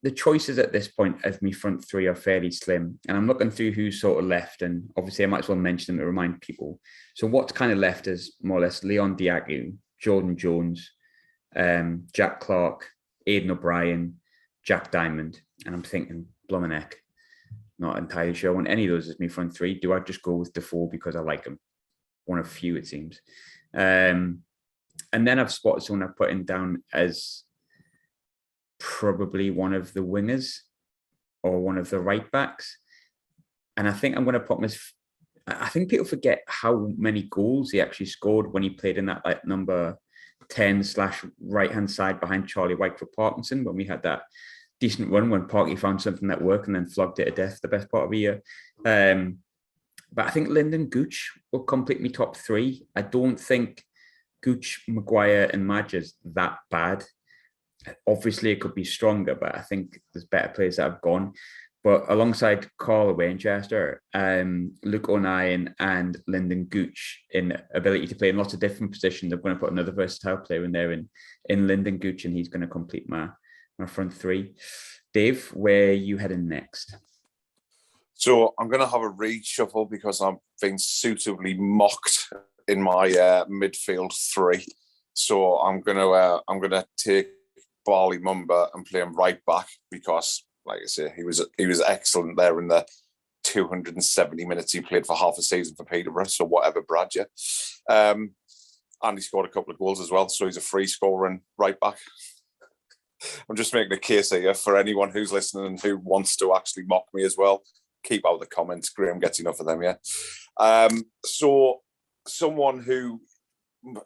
the choices at this point of me front three are fairly slim. And I'm looking through who's sort of left. And obviously I might as well mention them to remind people. So what's kind of left is more or less Leon Diaku, Jordan Jones, Jack Clark, Aidan O'Brien, Jack Diamond. And I'm thinking, Blumenek, not entirely sure I want any of those as me front three. Do I just go with Defoe because I like him? One of few, it seems. And then I've spotted someone I've put in down as probably one of the wingers or one of the right backs. And I think I'm going to put him as, I think people forget how many goals he actually scored when he played in that like number 10 / right-hand side behind Charlie White for Parkinson, when we had that decent run when Parky found something that worked and then flogged it to death the best part of a year. But I think Lyndon Gooch will complete me top three. I don't think Gooch, Maguire and Madge is that bad. Obviously, it could be stronger, but I think there's better players that have gone. But alongside Carl Winchester, Luke O'Nien and Lyndon Gooch in ability to play in lots of different positions, I'm going to put another versatile player in there in Lyndon Gooch, and he's going to complete my front three. Dave, where are you heading next? So I'm going to have a reshuffle because I've been suitably mocked in my midfield three. So I'm going to take Barley Mumba and play him right back because, like I say, he was excellent there in the 270 minutes he played for half a season for Peterborough. So whatever, Brad, yeah. And he scored a couple of goals as well. So he's a free scorer and right back. I'm just making a case here for anyone who's listening and who wants to actually mock me as well. Keep out the comments. Graham gets enough of them, yeah. So someone who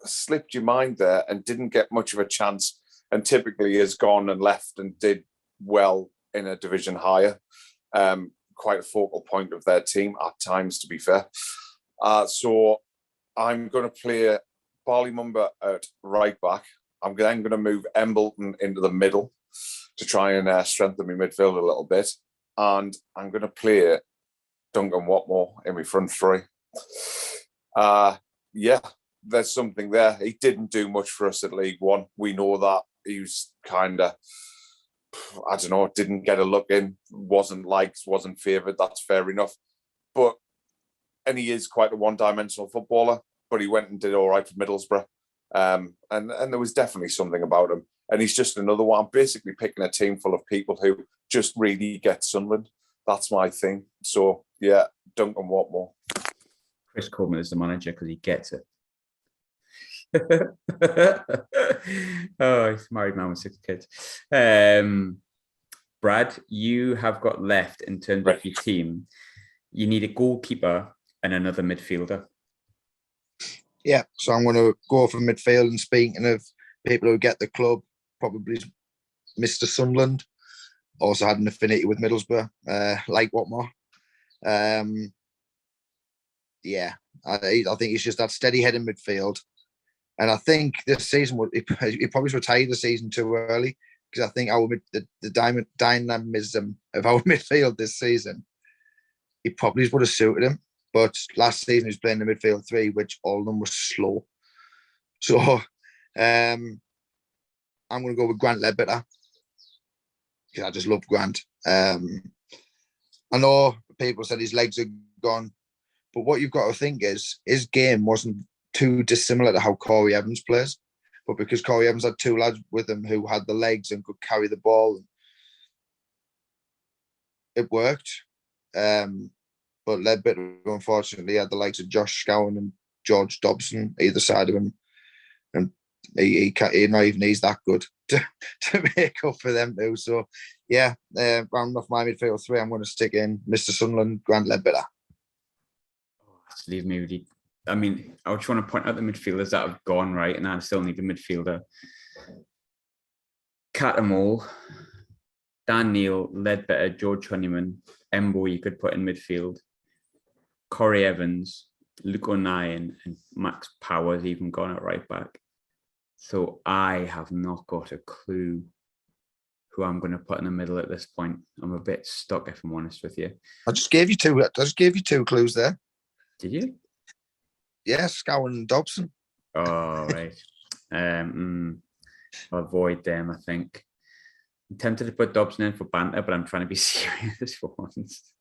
slipped your mind there and didn't get much of a chance and typically has gone and left and did well in a division higher. Quite a focal point of their team at times, to be fair. So I'm going to play Barley Mumba at right back. I'm then going to move Embleton into the middle to try and strengthen my midfield a little bit. And I'm going to play Duncan Watmore in my front three. Yeah, there's something there. He didn't do much for us at League One. We know that. He was kind of, I don't know, didn't get a look in, wasn't liked, wasn't favoured. That's fair enough. And he is quite a one-dimensional footballer, but he went and did all right for Middlesbrough. And there was definitely something about him. And he's just another one. I'm basically picking a team full of people who just really get Sunderland. That's my thing. So, yeah, Duncan Watmore. Chris Coleman is the manager because he gets it. Oh, he's a married man with 6 kids. Brad, you have got left in terms of your team. You need a goalkeeper and another midfielder. Yeah, so I'm going to go for midfield. And speaking of people who get the club, probably Mr. Sunderland. Also had an affinity with Middlesbrough, like Watmore. Yeah, I think he's just that steady head in midfield. And I think this season, he probably retired the season too early because I think the dynamism of our midfield this season, he probably would have suited him. But last season he was playing the midfield three, which all of them were slow. So I'm going to go with Grant Ledbetter because I just love Grant. I know people said his legs are gone, but what you've got to think is his game wasn't too dissimilar to how Corey Evans plays. But because Corey Evans had 2 lads with him who had the legs and could carry the ball, it worked. But Ledbetter, unfortunately, had the likes of Josh Scowen and George Dobson either side of him. And he not even he's that good to make up for them too. So, yeah, rounding off my midfield three, I'm going to stick in Mr. Sunderland, Grant Ledbetter. Leave me really. I mean, I just want to point out the midfielders that have gone, right? And I still need a midfielder. Catamole, Dan Neil, Ledbetter, George Honeyman, Embo you could put in midfield. Corey Evans, Luke O'Nien, and Max Powers even gone at right back. So I have not got a clue who I'm going to put in the middle at this point. I'm a bit stuck, if I'm honest with you. I just gave you two clues there. Did you? Yeah, Scowen and Dobson. Oh, right. I'll avoid them, I think. I'm tempted to put Dobson in for banter, but I'm trying to be serious for once.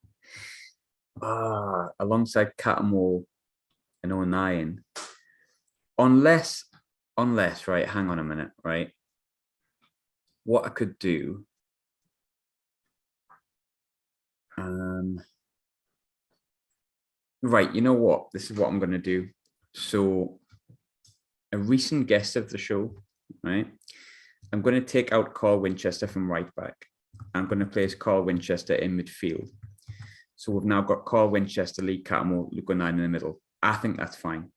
Alongside Cattermole and 09. Unless, right, hang on a minute, right? What I could do, right, you know what? This is what I'm going to do. So, a recent guest of the show, right? I'm going to take out Carl Winchester from right back. I'm going to place Carl Winchester in midfield. So we've now got Carl Winchester, Lee Cattermole, Luke O'Neill in the middle. I think that's fine.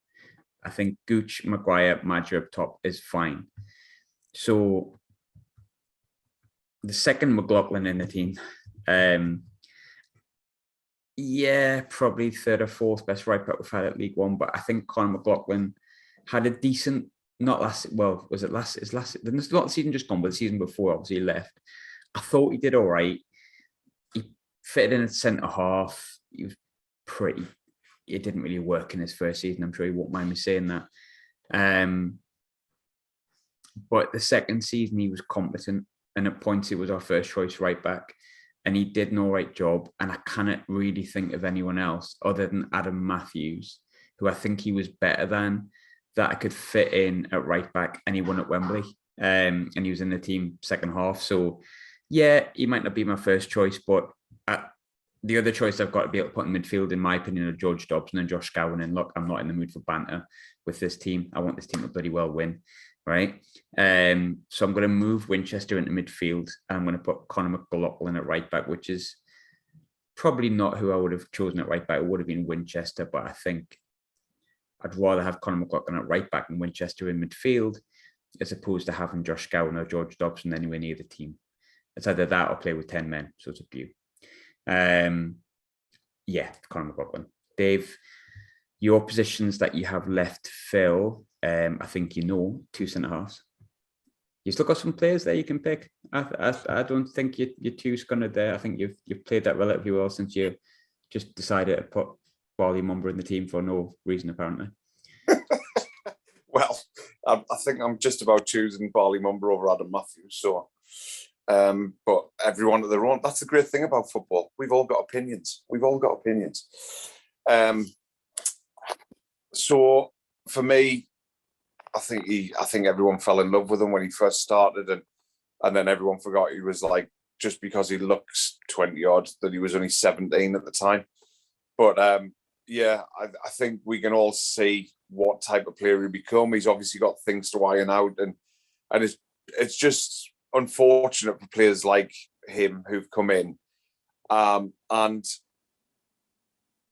I think Gooch, Maguire, Madger up top is fine. So the second McLaughlin in the team, yeah, probably third or fourth best right back we've had at League One. But I think Conor McLaughlin had a decent, was it last not the season just gone, but the season before, obviously he left. I thought he did all right. He fitted in at centre half. He was it didn't really work in his first season. I'm sure he won't mind me saying that. But the second season he was competent, and at points he was our first choice right back, and he did an all right job. And I cannot really think of anyone else other than Adam Matthews, who I think he was better than, that I could fit in at right back, and he won at Wembley. And he was in the team second half. So yeah, he might not be my first choice, but the other choice I've got to be able to put in midfield, in my opinion, are George Dobson and Josh Scowen. And look, I'm not in the mood for banter with this team. I want this team to bloody well win, right? So I'm going to move Winchester into midfield. And I'm going to put Conor McLaughlin at right back, which is probably not who I would have chosen at right back. It would have been Winchester, but I think I'd rather have Conor McLaughlin at right back and Winchester in midfield, as opposed to having Josh Scowen or George Dobson anywhere near the team. It's either that or play with 10 men. So it's up to you. Yeah, Conor McLaughlin. Dave, your positions that you have left fill, I think you know, 2 centre halves. You still got some players there you can pick. I don't think your two's gonna there. I think you've played that relatively well since you just decided to put Barley Mumber in the team for no reason apparently. Well, I think I'm just about choosing Barley Mumber over Adam Matthews. So, but everyone at their own. That's the great thing about football. We've all got opinions. So for me, I think everyone fell in love with him when he first started, and then everyone forgot he was like, just because he looks 20 odd, that he was only 17 at the time. But yeah, I think we can all see what type of player he become. He's obviously got things to iron out, and it's just unfortunate for players like him who've come in, and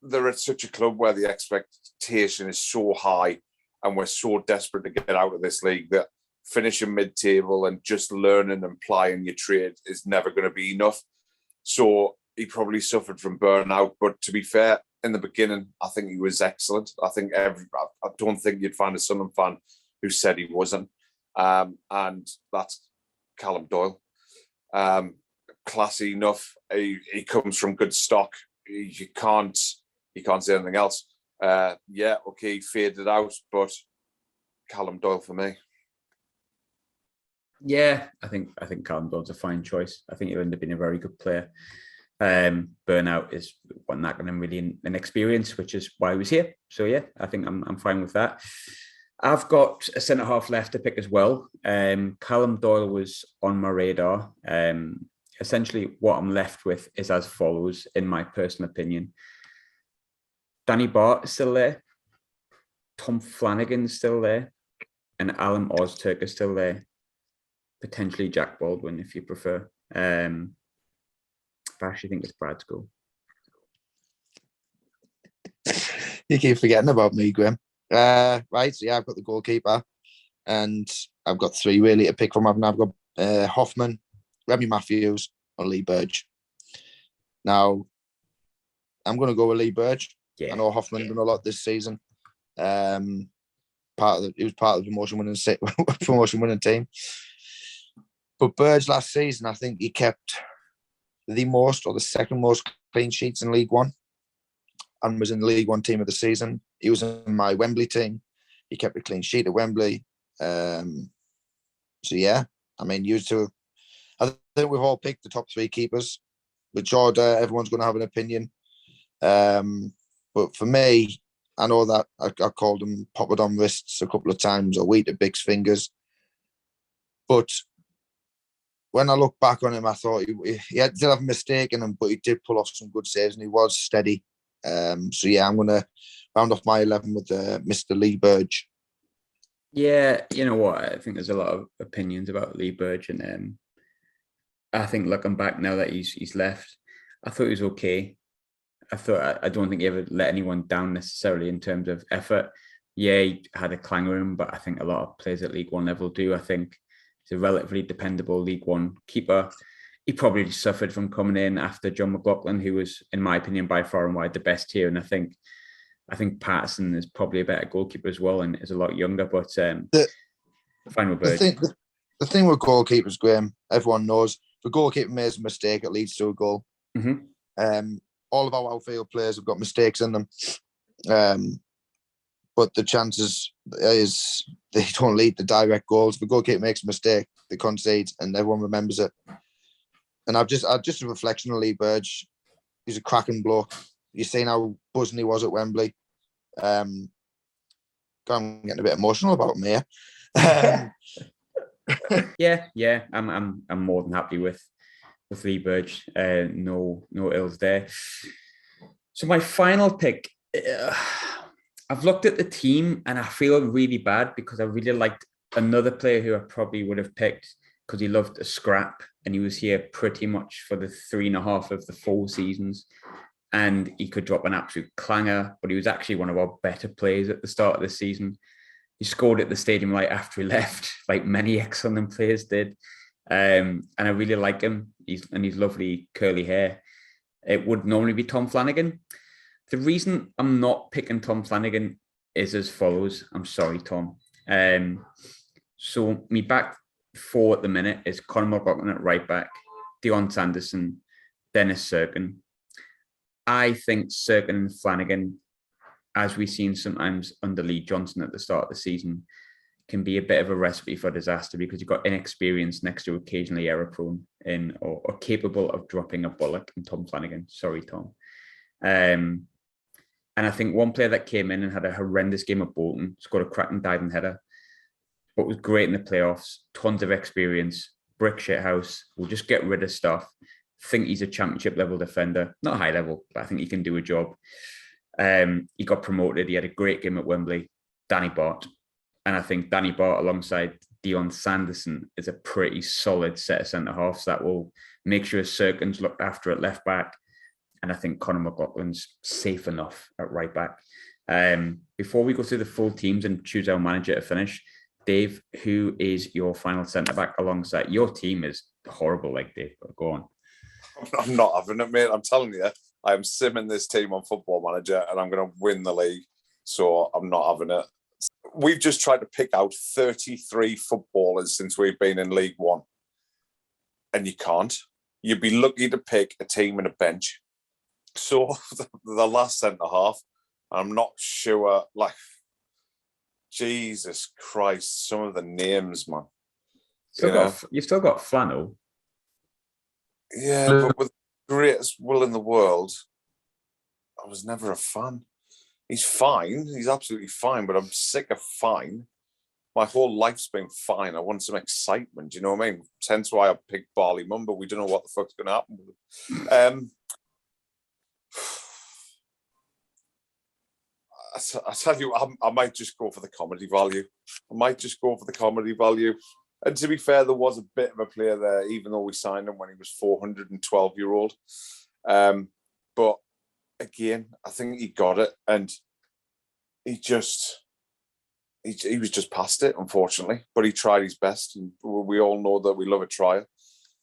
they're at such a club where the expectation is so high, and we're so desperate to get out of this league that finishing mid-table and just learning and plying your trade is never going to be enough. So he probably suffered from burnout. But to be fair, in the beginning, I think he was excellent. I don't think you'd find a Sunderland fan who said he wasn't. And that's Callum Doyle. Classy enough. He comes from good stock. You can't say anything else. Yeah, okay, he faded out, but Callum Doyle for me. Yeah, I think Callum Doyle's a fine choice. I think he'll end up being a very good player. Burnout is one that going really an experience, which is why he was here. So yeah, I think I'm fine with that. I've got a centre half left to pick as well. Callum Doyle was on my radar. Essentially, what I'm left with is as follows, in my personal opinion. Danny Bart is still there. Tom Flanagan's still there. And Alan Ozturk is still there. Potentially Jack Baldwin, if you prefer. I actually think it's Brad's goal. You keep forgetting about me, Graham. Right, so yeah, I've got the goalkeeper, and I've got 3 really to pick from. I've got Hoffman, Remy Matthews, or Lee Burge. Now, I'm going to go with Lee Burge. Yeah. I know Hoffman done a lot this season. He was part of the promotion winning team. But Burge last season, I think he kept the most or the second most clean sheets in League One, and was in the League One team of the season. He was in my Wembley team. He kept a clean sheet at Wembley. So yeah, I mean, I think we've all picked the top 3 keepers. With Jordan, everyone's going to have an opinion. But for me, I know that I called him Poppadom wrists a couple of times, or Weetabix big fingers. But when I look back on him, I thought he did have a mistake in him, but he did pull off some good saves and he was steady. So yeah, I'm going to round off my 11 with Mr. Lee Burge. Yeah, you know what? I think there's a lot of opinions about Lee Burge, and I think looking back now that he's left, I thought he was okay. I don't think he ever let anyone down necessarily in terms of effort. Yeah, he had a clanger in him, but I think a lot of players at League One level do. I think he's a relatively dependable League One keeper. He probably suffered from coming in after John McLaughlin, who was, in my opinion, by far and wide the best here. And I think Patterson is probably a better goalkeeper as well and is a lot younger. But final bird. The thing with goalkeepers, Graham, everyone knows if a goalkeeper makes a mistake, it leads to a goal. Mm-hmm. All of our outfield players have got mistakes in them. But the chances is they don't lead to direct goals. If a goalkeeper makes a mistake, they concede and everyone remembers it. And I've just a reflection on Lee Burge. He's a cracking bloke. You've seen how buzzing he was at Wembley. I'm getting a bit emotional about him here. Yeah. I'm more than happy with Lee Burge. No ills there. So my final pick, I've looked at the team and I feel really bad because I really liked another player who I probably would have picked because he loved a scrap and he was here pretty much for the 3.5 of the 4 seasons. And he could drop an absolute clanger, but he was actually one of our better players at the start of the season. He scored at the stadium light after he left, like many ex-Sunderland players did. And I really like him. He's lovely curly hair. It would normally be Tom Flanagan. The reason I'm not picking Tom Flanagan is as follows. I'm sorry, Tom. So me back 4 at the minute is Conor McLaughlin at right back, Dion Sanderson, Dennis Serkin. I think Serkin and Flanagan, as we've seen sometimes under Lee Johnson at the start of the season, can be a bit of a recipe for disaster because you've got inexperience next to occasionally error-prone or capable of dropping a bullet in Tom Flanagan. Sorry, Tom. And I think one player that came in and had a horrendous game at Bolton, scored a cracking diving header, but was great in the playoffs, tons of experience, brick shit house, will just get rid of stuff. Think he's a championship level defender, not high level, but I think he can do a job. He got promoted. He had a great game at Wembley, Danny Bart. And I think Danny Bart alongside Dion Sanderson is a pretty solid set of centre-halves that will make sure Serkin's looked after at left back. And I think Conor McLaughlin's safe enough at right back. Before we go through the full teams and choose our manager to finish, Dave, who is your final centre-back alongside? Your team is horrible, like Dave, but go on. I'm not having it, mate. I'm telling you, I'm simming this team on Football Manager and I'm going to win the league. So I'm not having it. We've just tried to pick out 33 footballers since we've been in League One. And you can't. You'd be lucky to pick a team and a bench. So the last centre-half, I'm not sure, like, Jesus Christ, some of the names, man. You've still got Flannel. Yeah, but with the greatest will in the world, I was never a fan. He's fine. He's absolutely fine, but I'm sick of fine. My whole life's been fine. I want some excitement. You know what I mean? Hence why I picked Barley Mum, but we don't know what the fuck's going to happen with him. I tell you, I might just go for the comedy value. And to be fair, there was a bit of a player there, even though we signed him when he was 412-year-old. But again, I think he got it, and he was just past it, unfortunately. But he tried his best, and we all know that we love a trial.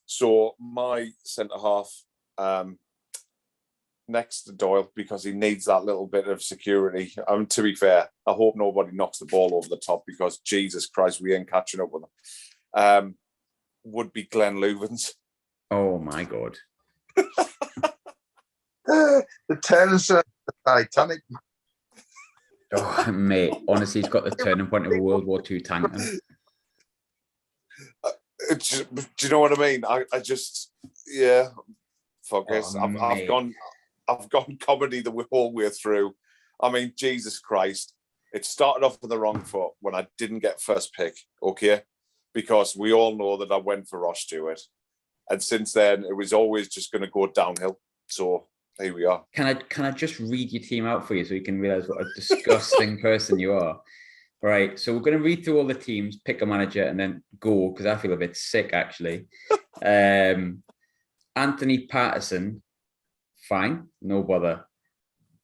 So my centre half, next to Doyle, because he needs that little bit of security. To be fair, I hope nobody knocks the ball over the top because Jesus Christ, we ain't catching up with him. Would be Glenn Louvens. Oh my God. The Thames, the Titanic. Oh, mate, honestly, he's got the turning point of a World War II tank. Do you know what I mean? I just, yeah, fuck it. Oh, I've gone comedy the whole way through. I mean, Jesus Christ. It started off with the wrong foot when I didn't get first pick, okay? Because we all know that I went for Ross Stewart. And since then, it was always just going to go downhill. So here we are. Can I just read your team out for you so you can realize what a disgusting person you are? All right, so we're going to read through all the teams, pick a manager, and then go, because I feel a bit sick, actually. Anthony Patterson, fine, no bother.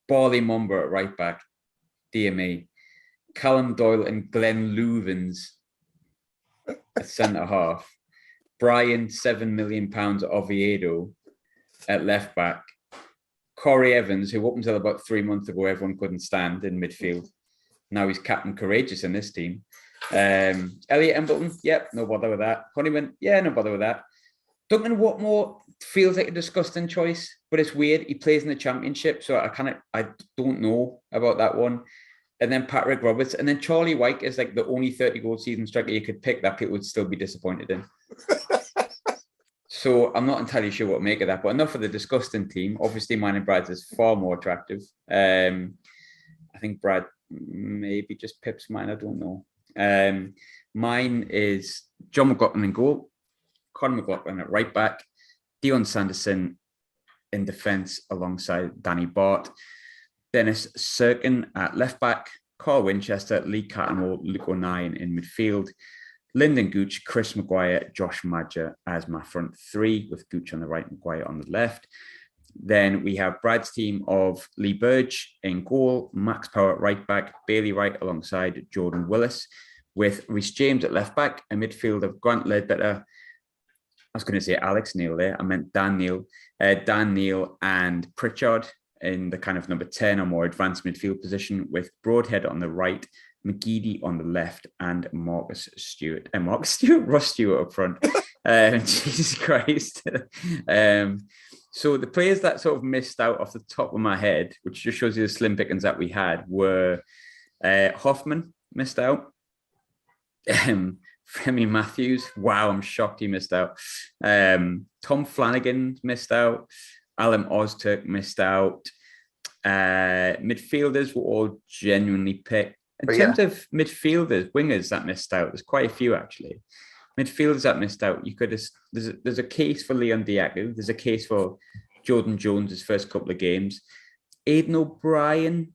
Barley Mumba at right back, dear me. Callum Doyle and Glenn Louvens at centre half. Brian, £7 million Oviedo at left back. Corey Evans, who up until about 3 months ago, everyone couldn't stand in midfield. Now he's captain courageous in this team. Elliot Embleton, yep, no bother with that. Honeyman, yeah, no bother with that. Duncan Watmore feels like a disgusting choice, but it's weird. He plays in the Championship, so I don't know about that one. And then Patrick Roberts, and then Charlie White is like the only 30-goal season striker you could pick that people would still be disappointed in. So I'm not entirely sure what to make of that, but enough of the disgusting team. Obviously, mine and Brad's is far more attractive. I think Brad maybe just pips mine, I don't know. Mine is John McLaughlin in goal, Conor McLaughlin at right back, Dion Sanderson in defence alongside Danny Bart, Dennis Serkin at left back, Carl Winchester, Lee Cattermole, Luke O'Nien in midfield, Lyndon Gooch, Chris Maguire, Josh Madger as my front three, with Gooch on the right, Maguire on the left. Then we have Brad's team of Lee Burge in goal, Max Power at right back, Bailey Wright alongside Jordan Willis, with Reece James at left back, a midfield of Grant Ledbetter. I was going to say Alex Neil there. I meant Dan Neil. Dan Neil and Pritchard in the kind of number 10 or more advanced midfield position, with Broadhead on the right, McGeady on the left, and Ross Stewart up front. Jesus Christ. So the players that sort of missed out off the top of my head, which just shows you the slim pickings that we had, were Hoffman missed out. Femi Matthews, wow, I'm shocked he missed out. Tom Flanagan missed out. Alan Ozturk missed out. Midfielders were all genuinely picked. In terms of midfielders, wingers that missed out, there's quite a few actually. Midfielders that missed out, you could have, there's a case for Leon Diaku, there's a case for Jordan Jones' first couple of games. Aidan O'Brien,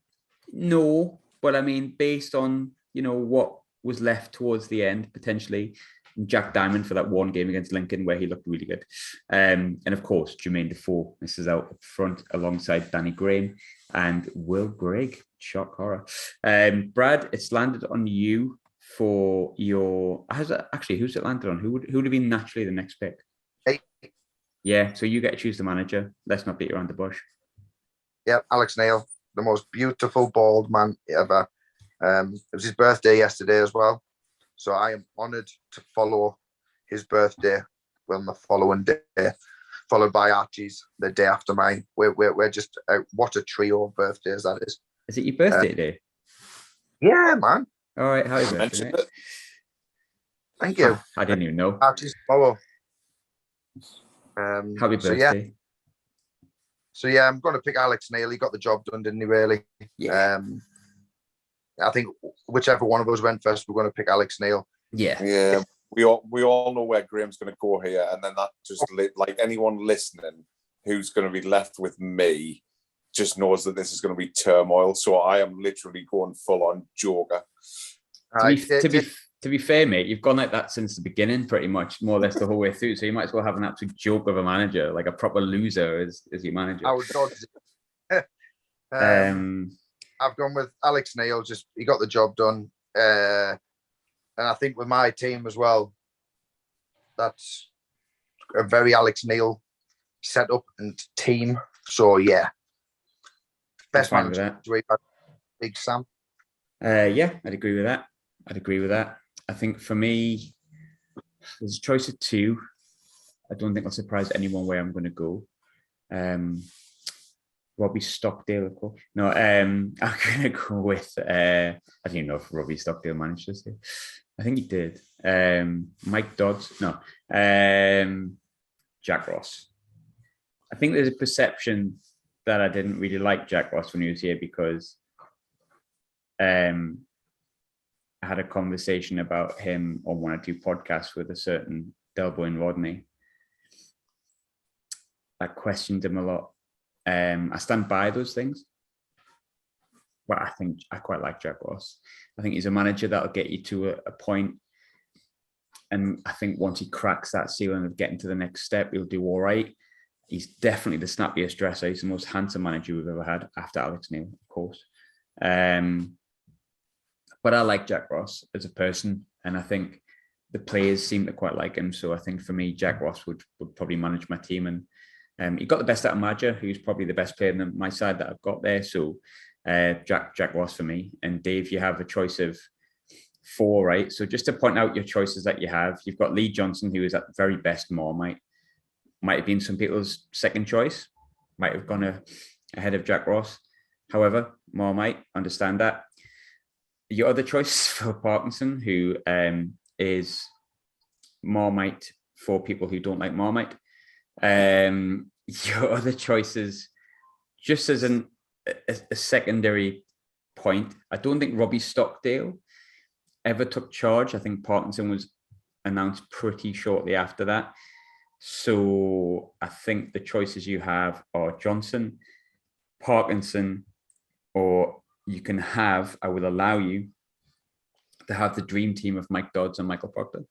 no, but I mean, based on, you know, what was left towards the end, potentially, Jack Diamond for that one game against Lincoln where he looked really good. And of course, Jermaine Defoe misses out up front alongside Danny Graham and Will Grigg. Shock horror. Brad, it's landed on you for your... who's it landed on? Who would have been naturally the next pick? Hey. Yeah, so you get to choose the manager. Let's not beat around the bush. Yeah, Alex Neil, the most beautiful bald man ever. It was his birthday yesterday as well. So I am honoured to follow his birthday on the following day, followed by Archie's the day after mine. We're just, what a trio of birthdays that is. Is it your birthday day? Yeah, man. All right, how is it? Thank you. I didn't even know. Archie's tomorrow. Happy birthday. So yeah, I'm going to pick Alex Neil. He got the job done, didn't he, really? Yeah. I think whichever one of us went first, we're going to pick Alex Neil. Yeah. We all know where Graham's going to go here, and then that just like anyone listening who's going to be left with me just knows that this is going to be turmoil. So I am literally going full on Joker. To be fair, mate, you've gone like that since the beginning, pretty much, more or less the whole way through. So you might as well have an absolute joke of a manager, like a proper loser as your manager. I would I've gone with Alex Neil. Just he got the job done, and I think with my team as well, that's a very Alex Neil setup and team. So yeah, best manager. Big Sam. Yeah, I'd agree with that. I think for me, there's a choice of two. I don't think I'll surprise anyone where I'm going to go. Robbie Stockdale, of course. No, I'm going to go with, I don't even know if Robbie Stockdale managed this year. I think he did. Mike Dodds. No. Jack Ross. I think there's a perception that I didn't really like Jack Ross when he was here because I had a conversation about him on one or two podcasts with a certain Delbo and Rodney. I questioned him a lot. I stand by those things. But I think I quite like Jack Ross. I think he's a manager that'll get you to a point. And I think once he cracks that ceiling of getting to the next step, he'll do all right. He's definitely the snappiest dresser. He's the most handsome manager we've ever had after Alex Neil, of course. But I like Jack Ross as a person. And I think the players seem to quite like him. So I think for me, Jack Ross would probably manage my team. And he got the best out of Madger, who's probably the best player on my side that I've got there. So Jack Ross for me. And Dave, you have a choice of 4, right? So just to point out your choices that you have, you've got Lee Johnson, who is at the very best Marmite. Might have been some people's second choice, might have gone ahead of Jack Ross. However, Marmite, understand that. Your other choice for Parkinson, who is Marmite for people who don't like Marmite. Your other choices, just as a secondary point, I don't think Robbie Stockdale ever took charge. I think Parkinson was announced pretty shortly after that. So I think the choices you have are Johnson, Parkinson, or you can have, I will allow you to have the dream team of Mike Dodds and Michael Proctor.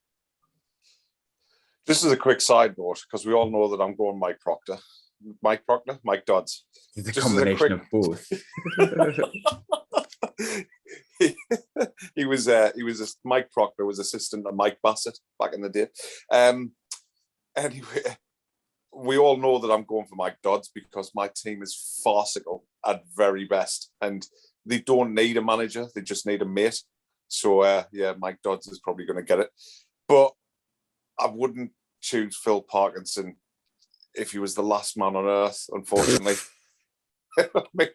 This is a quick side note, because we all know that I'm going Mike Proctor. Mike Proctor? Mike Dodds. It's a combination of both. Mike Proctor was assistant to Mike Bassett back in the day. Anyway, we all know that I'm going for Mike Dodds because my team is farcical at very best, and they don't need a manager; they just need a mate. So, Mike Dodds is probably going to get it. But I wouldn't choose Phil Parkinson if he was the last man on earth, unfortunately. I mean,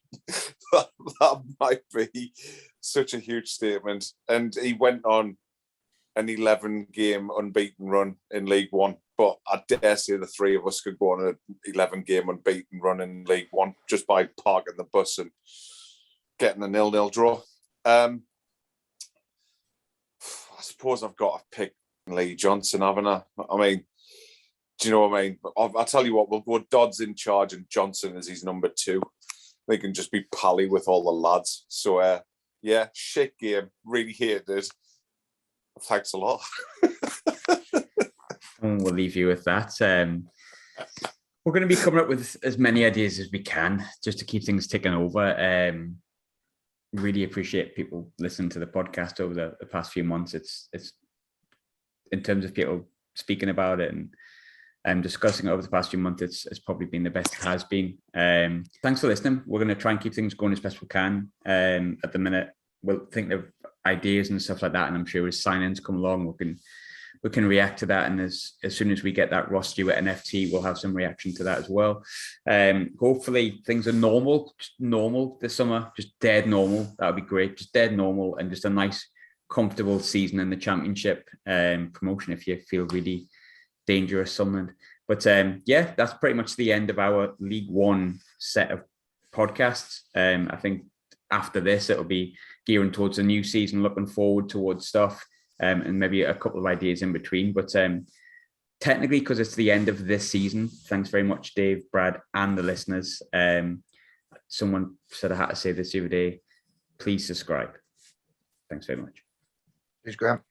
that might be such a huge statement. And he went on an 11-game unbeaten run in League One. But I dare say the three of us could go on an 11-game unbeaten run in League One just by parking the bus and getting a 0-0 draw. I suppose I've got to pick Lee Johnson, haven't I? I mean, do you know what I mean? I'll tell you what, we'll go Dodds in charge and Johnson as his number 2. They can just be pally with all the lads. So, shit game. Really hated it. Thanks a lot. And we'll leave you with that. We're going to be coming up with as many ideas as we can just to keep things ticking over. Really appreciate people listening to the podcast over the past few months. It's in terms of people speaking about it and discussing it over the past few months, it's probably been the best it has been. Thanks for listening. We're going to try and keep things going as best we can. At the minute, we'll think of ideas and stuff like that, and I'm sure as signings come along, we can react to that. And as soon as we get that Ross Stewart NFT, we'll have some reaction to that as well. Hopefully things are normal this summer, just dead normal. That would be great. Just dead normal and just a nice, comfortable season in the Championship promotion if you feel really dangerous Sunderland. But that's pretty much the end of our League One set of podcasts. I think after this, it'll be gearing towards a new season, looking forward towards stuff. And maybe a couple of ideas in between. But technically, because it's the end of this season, thanks very much, Dave, Brad, and the listeners. Someone said I had to say this the other day. Please subscribe. Thanks very much. Thanks, Graham.